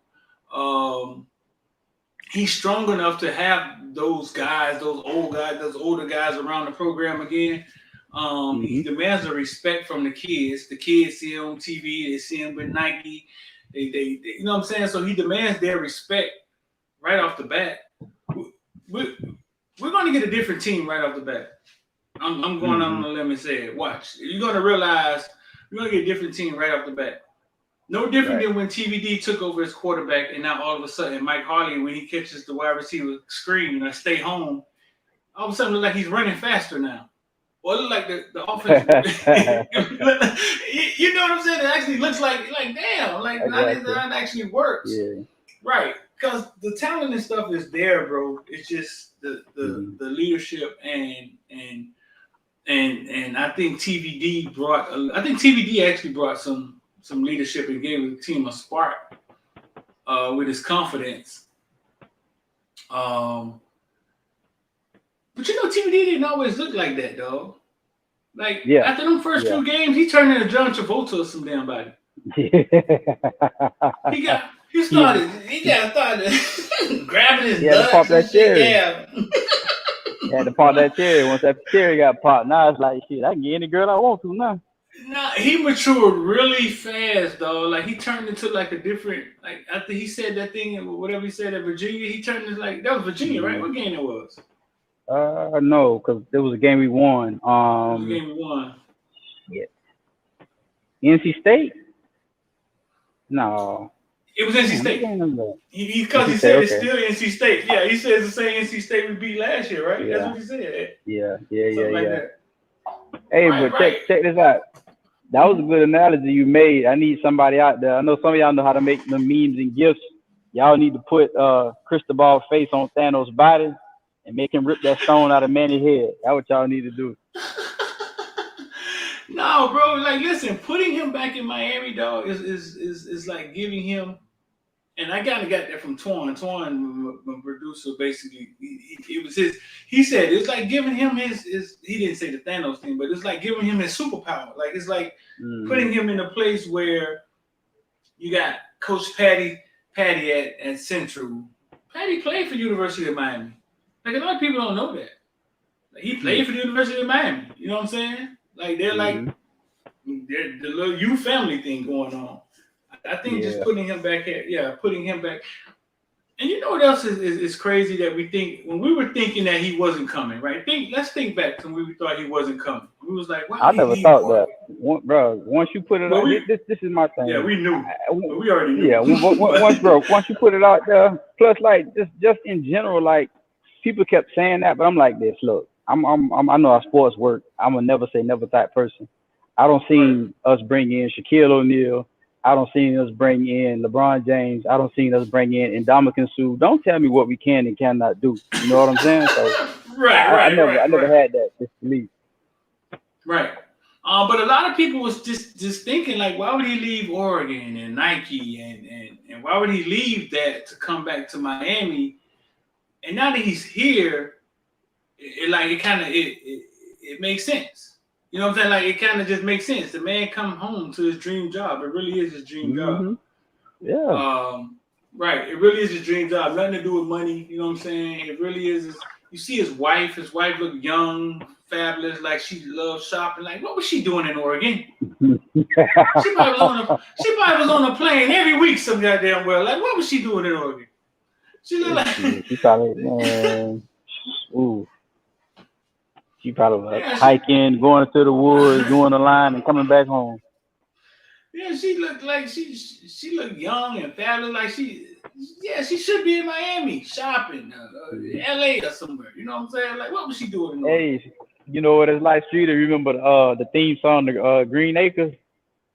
He's strong enough to have those older guys around the program again. He demands the respect from the kids. The kids see him on TV. They see him with Nike. They you know what I'm saying? So he demands their respect right off the bat. We're going to get a different team right off the bat. I'm going on a limb and say it. Watch. You're going to realize we're going to get a different team right off the bat. No different than when TVD took over as quarterback, and now all of a sudden Mike Harley, when he catches the wide receiver screen or stay home, all of a sudden it looks like he's running faster now. Well, it looks like the offense. You know what I'm saying? It actually looks like damn, that actually works. Yeah. Right. Because the talent and stuff is there, bro. It's just the leadership and I think TVD actually brought some leadership and gave the team a spark with his confidence. But TVD didn't always look like that, dog. Like after them first few games, he turned into John Travolta or some damn body. He started grabbing his nuts. To pop that cherry. Yeah. Had to pop that cherry. Once that cherry got popped, now it's like shit. I can get any girl I want to now. Nah, he matured really fast, though. Like he turned into like a different. Like after he said that thing, whatever he said at Virginia, he turned into like that was Virginia, right? What game it was? No, because there was a game we won. Yeah. NC State? No. It was NC Damn, State. what game was that? Because he NC State, said it's okay. still NC State. Yeah, he said it's the same NC State we beat last year, right? Yeah. That's what he said. Yeah. Something like that. Hey, Right, but right. check this out. That was a good analogy you made. I need somebody out there. I know some of y'all know how to make the memes and gifs. Y'all need to put Cristobal face on Thanos' body and make him rip that stone out of Manny's head. That's what y'all need to do. No, bro. Like, listen, putting him back in Miami, dog, is like giving him. And I kind of got that from Twan. Twan, my producer, basically, it was his. He said it's like giving him his. He didn't say the Thanos thing, but it's like giving him his superpower. Like it's like putting him in a place where you got Coach Patty at Central. Patty played for University of Miami. Like a lot of people don't know that. Like, he played for the University of Miami. You know what I'm saying? Like they're like the little U family thing going on. I think just putting him back here, putting him back. And you know what else is crazy that we think when we were thinking that he wasn't coming, right? Let's think back to when we thought he wasn't coming. We was like, wow, I never thought that, bro. Once you put it out, this is my thing. Yeah, we knew. We already knew. Yeah, once you put it out there. Plus, like just in general, like people kept saying that, but I'm like this. Look, I know how sports work. I'm a never say never type person. I don't see us bring in Shaquille O'Neal. I don't see us bring in LeBron James. I don't see us bring in Ndamukong Suh. Don't tell me what we can and cannot do. You know what I'm saying? So I never had that disbelief. Right. But a lot of people was just thinking like, why would he leave Oregon and Nike and why would he leave that to come back to Miami? And now that he's here, it makes sense. You know what I'm saying? Like it kind of just makes sense. The man come home to his dream job. It really is his dream job. Yeah. Right. It really is his dream job. Nothing to do with money. You know what I'm saying? It really is. You see his wife. His wife looked young, fabulous. Like she loves shopping. Like what was she doing in Oregon? She probably was on a plane every week. Some goddamn well. Like what was she doing in Oregon? She looked like. She probably. Ooh. She probably hiking, going to the woods, doing the line, and coming back home. Yeah, she looked like she looked young and fabulous. Like she should be in Miami shopping, LA or somewhere. You know what I'm saying? Like, what was she doing? Hey, you know what it's like, Street? Remember the theme song, the Green Acres?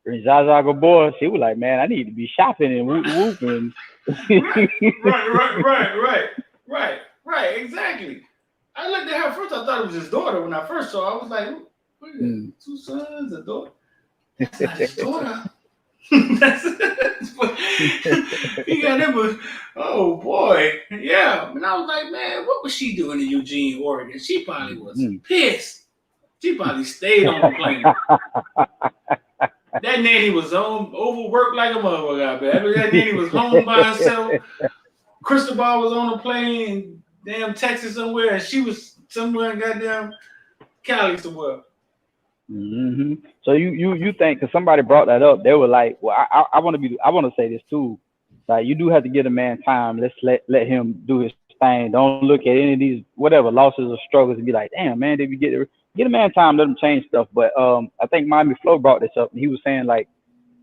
Zaza Gabor, she was like, man, I need to be shopping and whooping. Right, exactly. I looked at her first. I thought it was his daughter when I first saw her. I was like, what is it? 2 sons, a daughter? That's not his daughter. He got them. Oh boy, yeah. And I was like, man, what was she doing in Eugene, Oregon? She probably was pissed. She probably stayed on the plane. That nanny was overworked like a motherfucker. That nanny was home by herself. Cristobal was on a plane in damn Texas somewhere, and she was somewhere in goddamn Cali somewhere. So you think, because somebody brought that up, they were like, well, I want to say this too. Like, you do have to give a man time. Let's let him do his thing. Don't look at any of these whatever losses or struggles and be like, damn man, did we get a man time, let him change stuff. But I think Miami Flo brought this up, and he was saying like,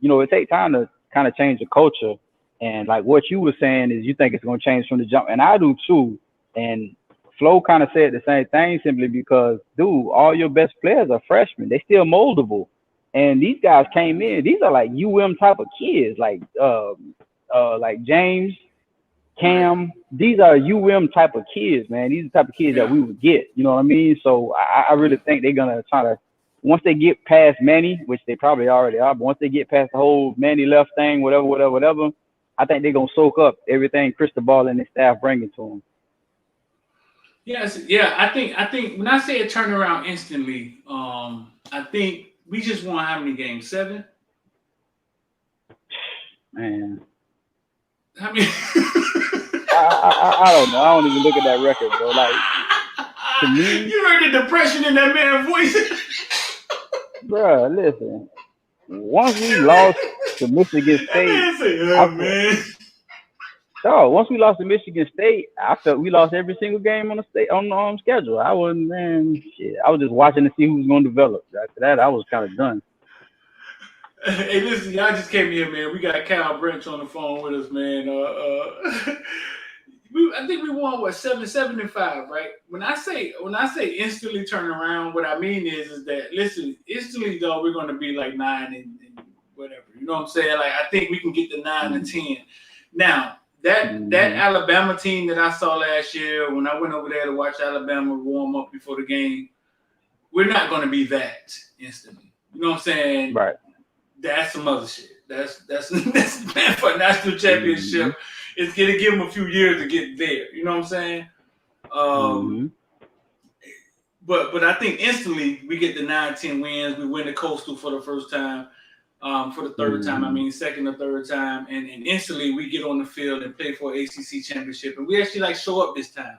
you know, it takes time to kind of change the culture. And like what you were saying is you think it's going to change from the jump, and I do too. And Flo kind of said the same thing, simply because, dude, all your best players are freshmen. They still moldable. And these guys came in. These are like UM type of kids, like James, Cam. These are UM type of kids, man. These are the type of kids that we would get. You know what I mean? So I really think they're going to try to, once they get past Manny, which they probably already are, but once they get past the whole Manny left thing, whatever, I think they're going to soak up everything Cristobal and his staff bringing to them. Yes, yeah. I think when I say it turn around instantly, I think we just won how many games? 7? Man, How many? I don't know. I don't even look at that record, bro. Like, to me, you heard the depression in that man's voice. Bro, listen. Once we lost to Michigan State, once we lost to Michigan State, I felt we lost every single game on the schedule. I wasn't, man, shit. I was just watching to see who was going to develop. After that, I was kind of done. Hey, listen, y'all just came here, man. We got Kyle Branch on the phone with us, man. I think we won what 7-5, right? When I say instantly turn around, what I mean is that listen, instantly though we're going to be like 9 and whatever. You know what I'm saying? Like I think we can get to 9 and 10. Now that Alabama team that I saw last year when I went over there to watch Alabama warm up before the game, we're not going to be that instantly. You know what I'm saying? Right. That's some other shit. That's man for a national championship. It's gonna give them a few years to get there. You know what I'm saying? But I think instantly we get the 9-10 wins. We win the Coastal for the first time, for the third time. I mean, second or third time, and instantly we get on the field and play for an ACC championship. And we actually like show up this time.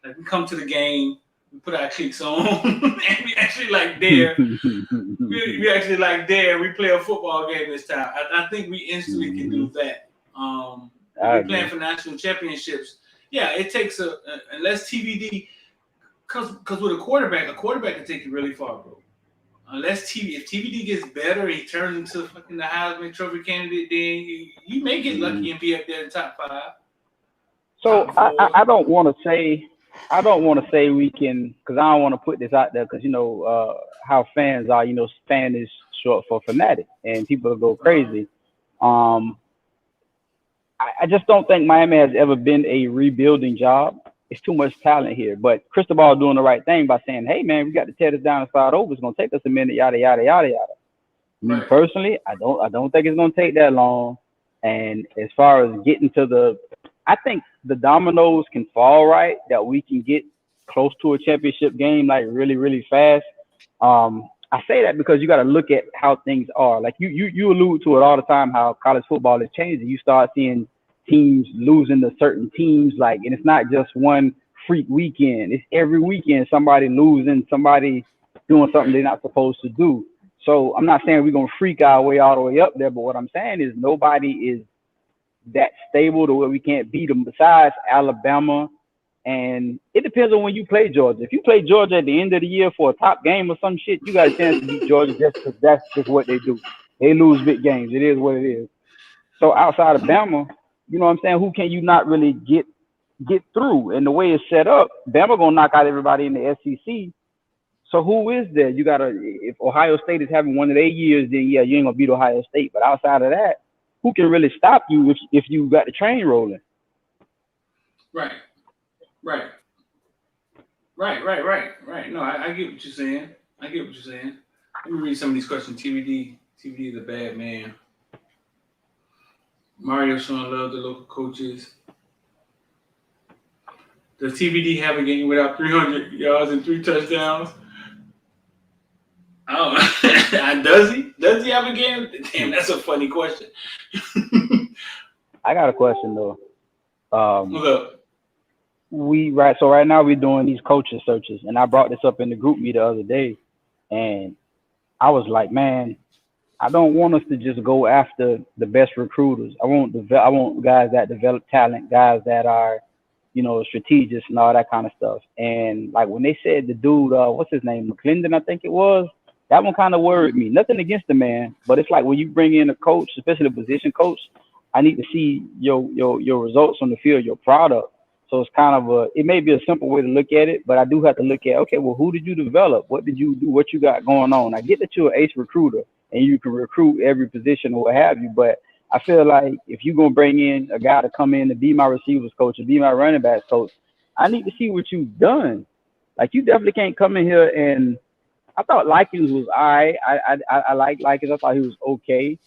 Like we come to the game. We put our cleats on, and we actually like there. we actually like there. We play a football game this time. I think we instantly can do that. We're playing for national championships. Yeah, it takes unless TVD, because with a quarterback can take you really far, bro. Unless if TVD gets better, he turns into fucking the Heisman Trophy candidate, then you may get lucky and be up there in top 5. So I don't want to say we can, because I don't want to put this out there, because you know how fans are. You know, fan is short for fanatic, and people will go crazy. I just don't think Miami has ever been a rebuilding job. It's too much talent here. But Cristobal doing the right thing by saying, "Hey man, we got to tear this down and start over. It's gonna take us a minute, yada yada yada yada." Me personally, I don't think it's gonna take that long. And as far as getting to I think the dominoes can fall right, that we can get close to a championship game like really, really fast. I say that because you got to look at how things are. Like you allude to it all the time, how college football is changing. You start seeing teams losing to certain teams, like, and it's not just one freak weekend. It's every weekend somebody losing, somebody doing something they're not supposed to do. So I'm not saying we're gonna freak our way all the way up there, but what I'm saying is nobody is that stable to where we can't beat them besides Alabama. And it depends on when you play Georgia. If you play Georgia at the end of the year for a top game or some shit, you got a chance to beat Georgia just because that's just what they do. They lose big games. It is what it is. So outside of Bama, you know what I'm saying, who can you not really get through? And the way it's set up, Bama gonna knock out everybody in the SEC. So who is there? You gotta, if Ohio State is having one of their years, then yeah, you ain't gonna beat Ohio State. But outside of that, who can really stop you if you got the train rolling? Right. No, I get what you're saying. Let me read some of these questions. TVD is a bad man. Mario showing love to local coaches. Does TVD have a game without 300 yards and 3 touchdowns? Oh, does he? Does he have a game? Damn, that's a funny question. I got a question though. What's up? So right now we're doing these coaches searches, and I brought this up in the group meet the other day, and I was like, man, I don't want us to just go after the best recruiters. I want guys that develop talent, guys that are, you know, strategists and all that kind of stuff. And like when they said the dude, what's his name, McClendon, I think it was, that one kind of worried me. Nothing against the man, but it's like when you bring in a coach, especially a position coach, I need to see your results on the field, your product. So it's kind of it may be a simple way to look at it, but I do have to look at, okay, well, who did you develop? What did you do? What you got going on? I get that you're an ace recruiter and you can recruit every position or what have you, but I feel like if you're going to bring in a guy to come in to be my receivers coach or be my running backs coach, I need to see what you've done. Like, you definitely can't come in here and I thought Likens was all right. I like Likens. I thought he was okay.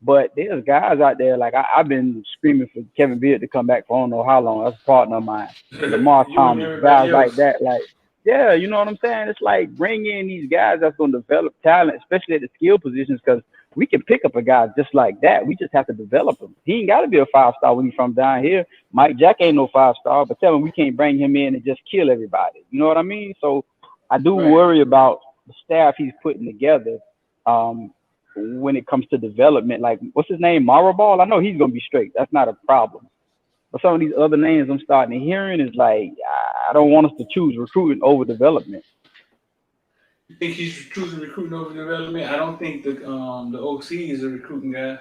But there's guys out there, like I've been screaming for Kevin Beard to come back for I don't know how long. That's a partner of mine. Lamar Thomas, guys like that. Like, yeah, you know what I'm saying? It's like bring in these guys that's going to develop talent, especially at the skill positions, because we can pick up a guy just like that. We just have to develop him. He ain't got to be a 5-star when he's from down here. Mike Jack ain't no 5-star, but tell him we can't bring him in and just kill everybody. You know what I mean? So I do worry about the staff he's putting together. When it comes to development, like what's his name, Maraball? I know he's gonna be straight. That's not a problem. But some of these other names I'm starting to hearing is like, I don't want us to choose recruiting over development. think he's choosing recruiting over development? I don't think the OC is a recruiting guy.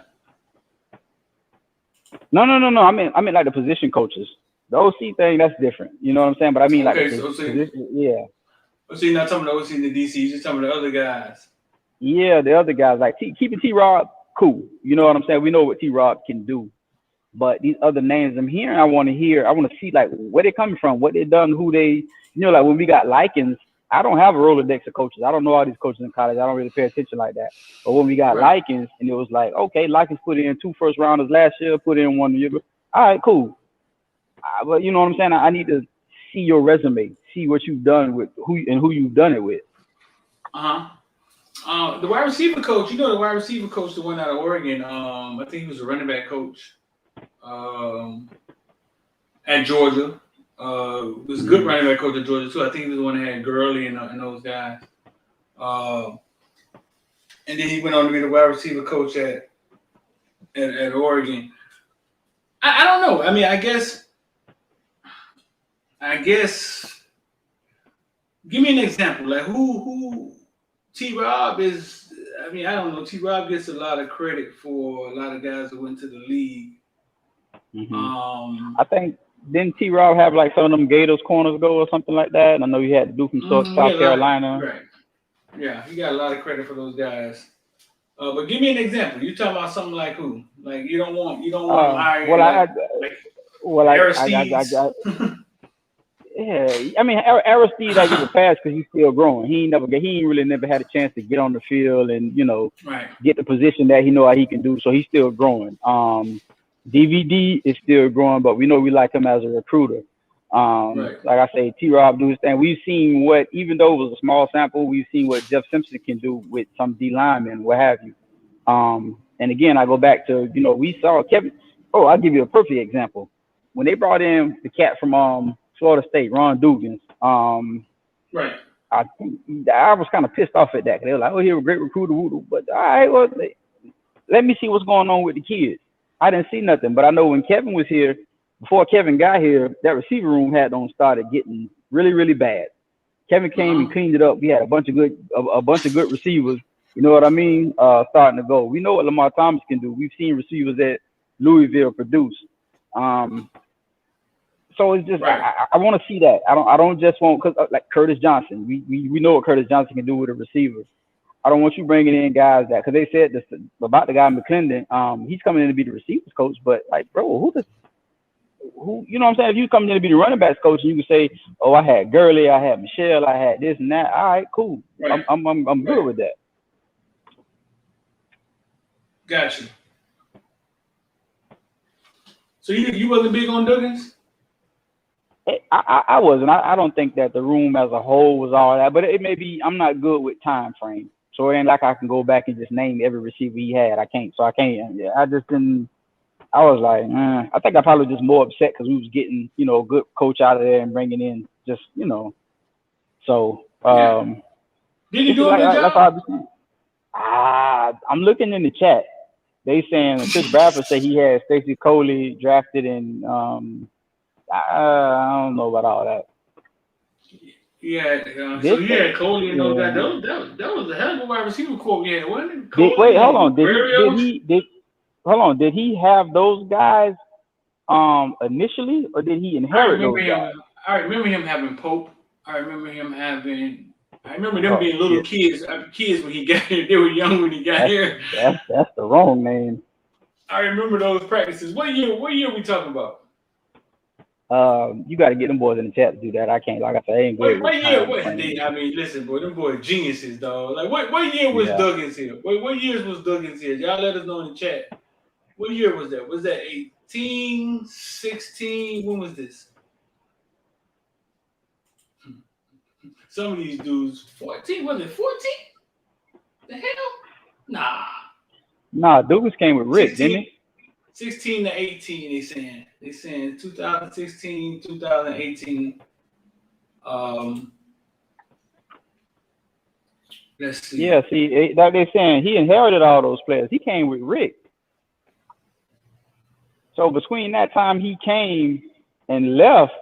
No. I mean like the position coaches. The OC thing, that's different. You know what I'm saying? But I mean like Okay, the so position, yeah. you're not talking about OC in the DC, you're just talking about the other guys. Yeah, the other guys, like keeping T-Rob, cool. You know what I'm saying? We know what T-Rob can do. But these other names I'm hearing, I want to see like where they coming from, what they done, who they, like when we got Likens, I don't have a Rolodex of coaches. I don't know all these coaches in college. I don't really pay attention like that. But when we got Likens, and it was like, okay, Likens put in 2 first rounders last year, put in 1 year. All right, cool. But you know what I'm saying? I need to see your resume, see what you've done with who you've done it with. The wide receiver coach, the wide receiver coach, the one out of Oregon, I think he was a running back coach at Georgia. Was a good running back coach at Georgia too. I think he was the one that had Gurley and those guys. And then he went on to be the wide receiver coach at Oregon. I don't know. I mean, I guess. Give me an example. Like who T-Rob is. I mean, I don't know. T-Rob gets a lot of credit for a lot of guys that went to the league. I think didn't T-Rob have like some of them Gators corners go or something like that? And I know he had to do from South Carolina. Right. Yeah, he got a lot of credit for those guys. But give me an example. You talking about something like who? Like you don't want to hire. Aristides. Yeah, I mean Aristides, I give a pass because he's still growing. He ain't really never had a chance to get on the field and get the position that he know how he can do. So he's still growing. DVD is still growing, but we know we like him as a recruiter. Like I say, T-Rob do his thing. We've seen even though it was a small sample, we've seen what Jeff Simpson can do with some D linemen, what have you. And again, I go back to we saw Kevin. Oh, I'll give you a perfect example. When they brought in the cat from Florida State, Ron Dugans. I think I was kind of pissed off at that. They were like, "Oh, he was a great recruiter," but all right, well, let me see what's going on with the kids. I didn't see nothing, but I know when Kevin was here, before Kevin got here, that receiver room started getting really, really bad. Kevin came and cleaned it up. We had a bunch of good receivers. You know what I mean? Starting to go. We know what Lamar Thomas can do. We've seen receivers at Louisville produce. So it's just I want to see that. I don't just want because like Curtis Johnson. We know what Curtis Johnson can do with a receiver. I don't want you bringing in guys that because they said this about the guy McClendon. He's coming in to be the receivers coach, but like, bro, who you know what I'm saying? If you come in to be the running backs coach, and you can say, "Oh, I had Gurley, I had Michelle, I had this and that." All right, cool. I'm good with that. Gotcha. So you wasn't big on Dugans? I wasn't. I don't think that the room as a whole was all that, but it may be. I'm not good with time frame. So it ain't like I can go back and just name every receiver he had. I can't. So I can't. Yeah, I just didn't. I was like, I think I probably just more upset because we was getting, a good coach out of there and bringing in just, So, did he do a good job? I'm looking in the chat. They saying Chris Bradford said he had Stacey Coley drafted in. I don't know about all that. Yeah, so you had Coley and those guys. That was a hell of a wide receiver corps we had, wasn't it? Wait, hold on. Did he have those guys initially, or did he inherit those guys? I remember him having Pope. I remember them being little kids when he got here. They were young when he got here. That's the wrong name. I remember those practices. What year we talking about? You got to get them boys in the chat to do that. I can't. Like I said, I ain't good. What year? I mean, listen, boy, them boys geniuses, dog. Like, what year was Dugans here? What years was Dugans here? Y'all let us know in the chat. What year was that? Was that 18, 16? When was this? Some of these dudes, 14. Was it 14? The hell? Nah, Dugans came with Rick, 16, didn't he? 16 to 18, they saying 2016, 2018. Let's see. Yeah, see, like they're saying, he inherited all those players. He came with Rick. So between that time he came and left,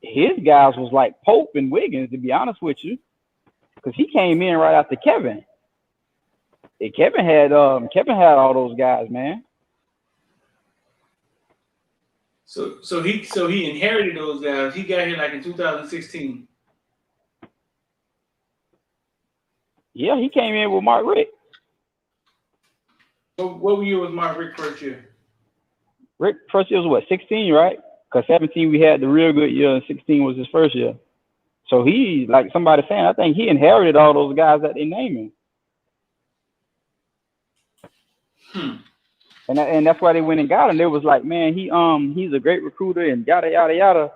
his guys was like Pope and Wiggins, to be honest with you. because he came in right after Kevin. And Kevin had all those guys, man. So he inherited those guys. He got here like in 2016. Yeah, he came in with Mark Richt. What year was Mark Richt first year? Rick first year was what, 16, right? Because 17 we had the real good year, and 16 was his first year. So he, like somebody saying, I think he inherited all those guys that they naming. And that's why they went and got him. They was like, man, he's a great recruiter and yada yada yada.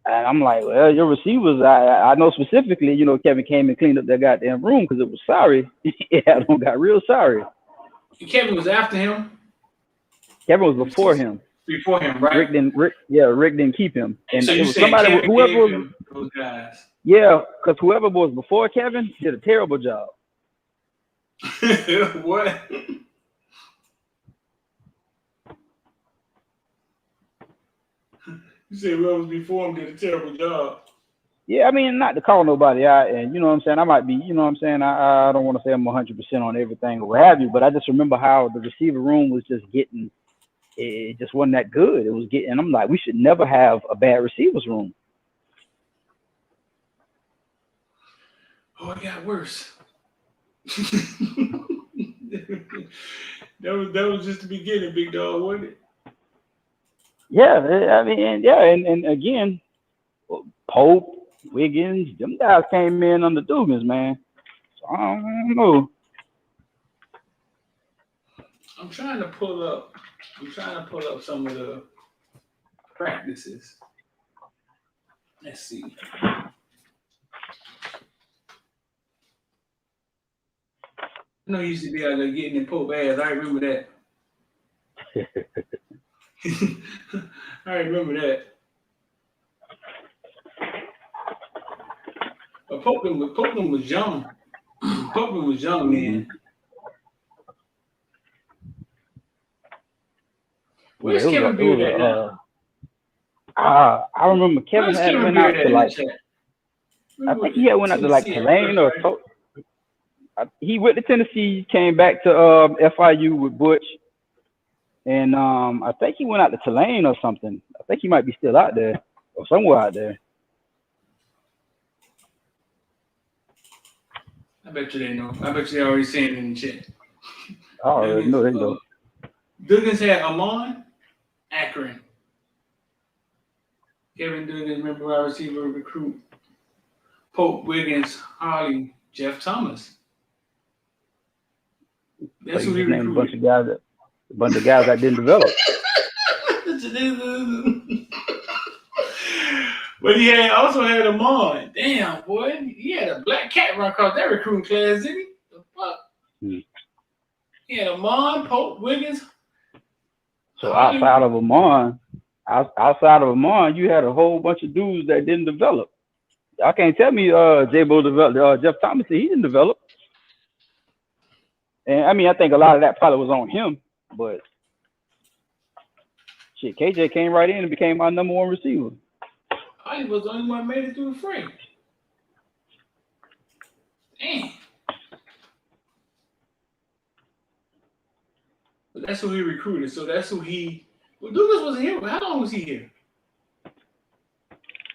And I'm like, well, your receivers, I know specifically, you know, Kevin came and cleaned up that goddamn room because it was sorry. Yeah, got real sorry. Kevin was after him. Kevin was before him. Before him, right? Rick didn't keep him. And so it you was saying somebody, Kevin whoever was, him those guys. Yeah, because whoever was before Kevin did a terrible job. What? You said whoever was before him did a terrible job. Yeah, I mean, not to call nobody out, and you know what I'm saying, I might be, you know what I'm saying, I don't want to say I'm 100% on everything or what have you, but I just remember how the receiver room was just getting, it just wasn't that good. It was getting, and I'm like, we should never have a bad receivers room. Oh, it got worse. that was just the beginning, big dog, wasn't it? Yeah, I mean, yeah, and again, Pope, Wiggins, them guys came in under Dugans, man. So I don't know. I'm trying to pull up some of the practices. Let's see. I know you used to be out there getting in Pope ass. I remember that. I remember that. But Popeman was young. Popeman was young then. Where's Kevin Beard at now? I remember Kevin had went out to like, I think he had went out to like Tulane or he went to Tennessee, came back to FIU with Butch, and I think he went out to Tulane or something. I think he might be still out there or somewhere out there. I bet you they know. I bet you they already seen it in the chat. I already know they know. Dugans had Amon, Akron. Kevin Dugans, member wide receiver recruit. Pope, Wiggins, Harley, Jeff Thomas. That's who he recruited. A bunch of guys that didn't develop. But he also had Amon. Damn, boy. He had a black cat run across that recruiting class, didn't he? The fuck? He had Amon, Pope, Wiggins. So outside of Amon, you had a whole bunch of dudes that didn't develop. I can't tell me J-Bo developed. Jeff Thomas said he didn't develop. And I mean, I think a lot of that probably was on him, but shit, KJ came right in and became my number one receiver. Holly was the only one that made it through the frame. Damn. But that's who he recruited. So that's who he. Well, Douglas wasn't here. How long was he here?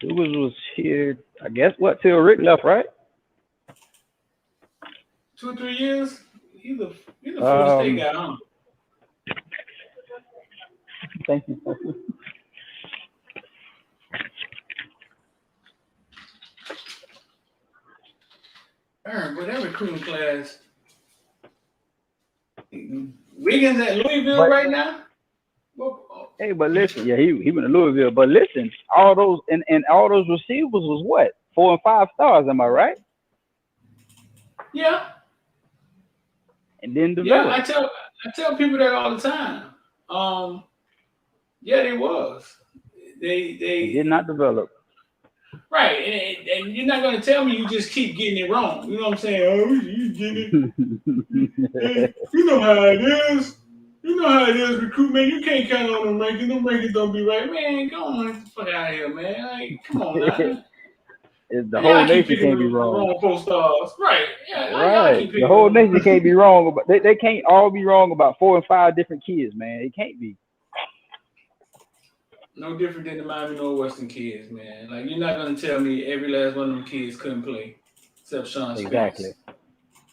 Douglas was here, I guess, till Rick left, right? 2 or 3 years. He's a Florida State guy, huh? Thank you. But that recruiting class. Wiggins at Louisville right now? Hey, but listen, yeah, he went to Louisville. But listen, all those and all those receivers was what? 4 and 5 stars, am I right? Yeah. And then develop. Yeah, I tell people that all the time. Yeah, they was. They did not develop. Right, and you're not gonna tell me you just keep getting it wrong. You know what I'm saying? Oh, you get it. Hey, you know how it is. You know how it is, recruitment. You can't count on them rankings. Them rankings don't be right, man. Go on, get the fuck out of here, man. Like, come on, now. The whole nation can't be wrong. Wrong post stars. Right. Yeah. Right. The whole nation can't be wrong. But they can't all be wrong about 4 and 5 different kids, man. It can't be. No different than the Miami Northwestern kids, man. Like, you're not going to tell me every last one of them kids couldn't play, except Sean Spence. Exactly.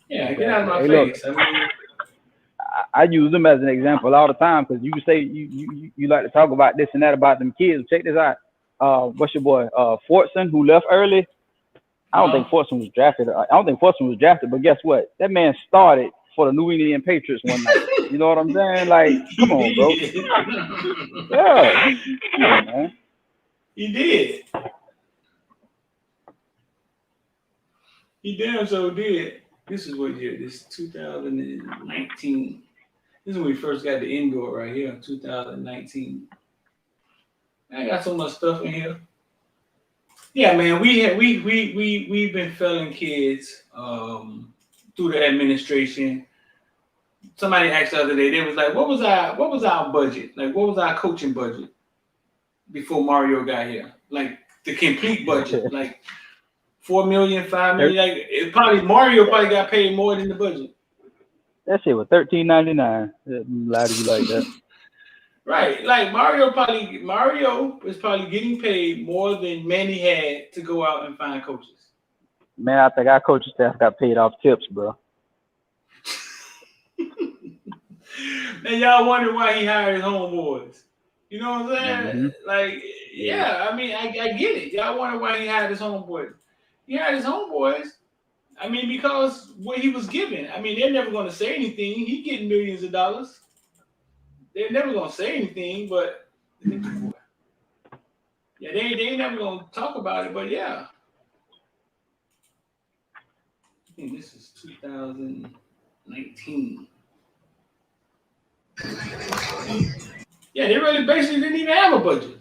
Yeah, get out of my face. Look, I use them as an example all the time because you say you like to talk about this and that about them kids. Check this out. What's your boy? Fortson, who left early. I don't think Fortson was drafted. But guess what? That man started for the New England Patriots one night. You know what I'm saying? Like, come on, bro. Yeah. Come on, man. He did. He damn so did. This is what year? This 2019. This is when we first got the indoor right here, 2019. I got so much stuff in here. Yeah, man, we've been failing kids through the administration. Somebody asked the other day, they was like, what was our budget? Like, what was our coaching budget before Mario got here? Like the complete budget, like $4 million, $5 million. Like Mario probably got paid more than the budget. That shit was $13.99. Lie to you like that. Right, like Mario is probably getting paid more than Manny had to go out and find coaches. Man, I think our coaching staff got paid off tips, bro. And y'all wonder why he hired his homeboys. You know what I'm saying? Mm-hmm. Like, yeah, I mean, I get it. Y'all wonder why he hired his homeboys. He hired his homeboys. I mean, because what he was given. I mean, they're never going to say anything. He getting millions of dollars. They're never going to say anything, but yeah, they ain't never going to talk about it, but yeah. I think this is 2019. Yeah, they really basically didn't even have a budget.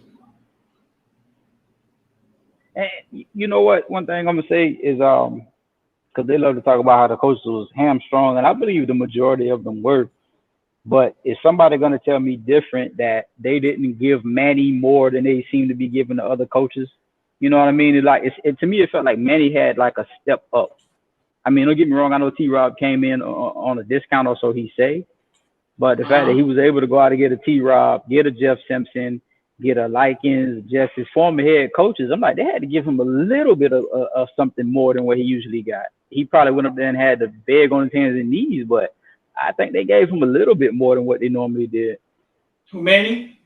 And you know what? One thing I'm gonna say is because they love to talk about how the coaches was hamstrung, and I believe the majority of them were. But is somebody gonna tell me different that they didn't give Manny more than they seem to be giving the other coaches? You know what I mean? To me, it felt like Manny had like a step up. I mean, don't get me wrong. I know T-Rob came in on a discount or so he say, but the fact that he was able to go out and get a T-Rob, get a Jeff Simpson, get a Likens, just his former head coaches, I'm like, they had to give him a little bit of something more than what he usually got. He probably went up there and had to beg on his hands and knees, but I think they gave him a little bit more than what they normally did. Who, Manny?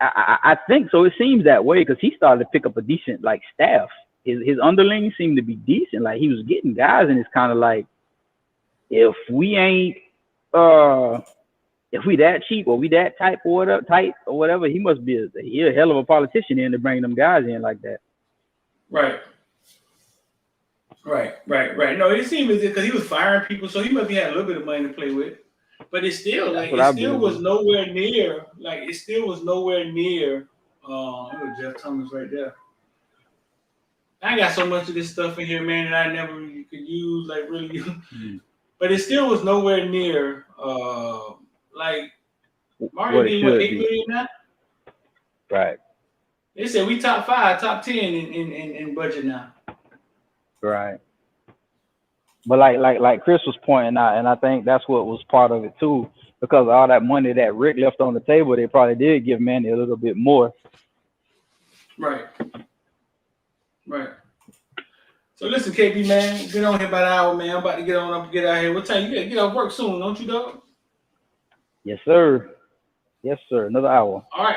I think so. It seems that way because he started to pick up a decent like staff. His underlings seemed to be decent. Like he was getting guys, and it's kind of like if we ain't if we that cheap or we that tight or whatever, he must be a hell of a politician in to bring them guys in like that. Right. No, it seemed as if because he was firing people, so he must have had a little bit of money to play with. But it's still like it still was nowhere near. Like it still was nowhere near. Jeff Thomas right there. I got so much of this stuff in here, man, that I never could use. Like really, but it still was nowhere near. Like Mario being what, $8 million now. Right. They said we top 5, top 10 in budget now. Right. But like Chris was pointing out, and I think that's what was part of it too, because of all that money that Rick left on the table, they probably did give Manny a little bit more. Right. So listen, KB, man, get on here about an hour, man. I'm about to get on up and get out here. What time you get off work soon, don't you, dog? Yes, sir. Another hour. All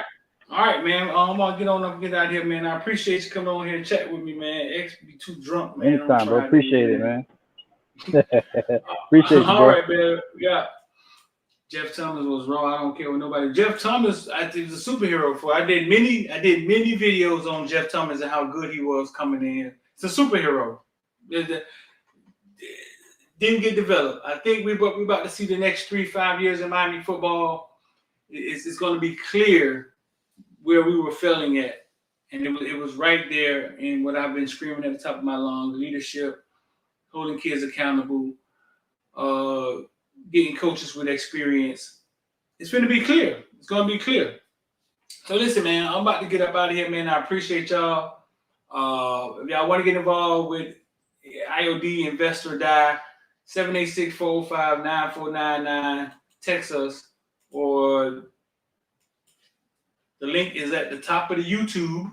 right, man. I'm gonna get on up and get out here, man. I appreciate you coming on here and chat with me, man. X be too drunk, man. Anytime, bro. Appreciate it, man. Appreciate you, bro. All right, man. Yeah. Jeff Thomas was wrong. I don't care what nobody. Jeff Thomas, I think, is a superhero for. I did many videos on Jeff Thomas and how good he was coming in. It's a superhero. Didn't get developed. I think we're about to see the next 3-5 years in Miami football. It's going to be clear where we were failing at, and it was right there in what I've been screaming at the top of my lungs: leadership, holding kids accountable, getting coaches with experience. It's going to be clear. It's going to be clear. So listen, man, I'm about to get up out of here, man. I appreciate y'all. If y'all want to get involved with IOD Invest or Die, 786-405-9499. Text us, or the link is at the top of the YouTube.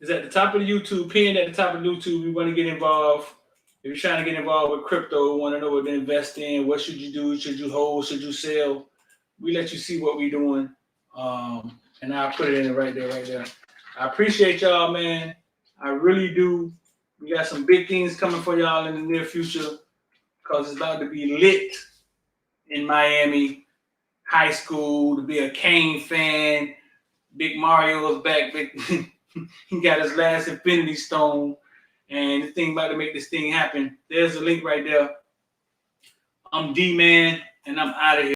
Pinned at the top of YouTube. You want to get involved. If you're trying to get involved with crypto, want to know what to invest in, what should you do? Should you hold? Should you sell? We let you see what we're doing. And I'll put it in right there. I appreciate y'all, man. I really do. We got some big things coming for y'all in the near future, because it's about to be lit in Miami high school, to be a Kane fan. Big Mario's back. He got his last Infinity Stone, and the thing about to make this thing happen. There's a link right there. I'm D-Man, and I'm out of here.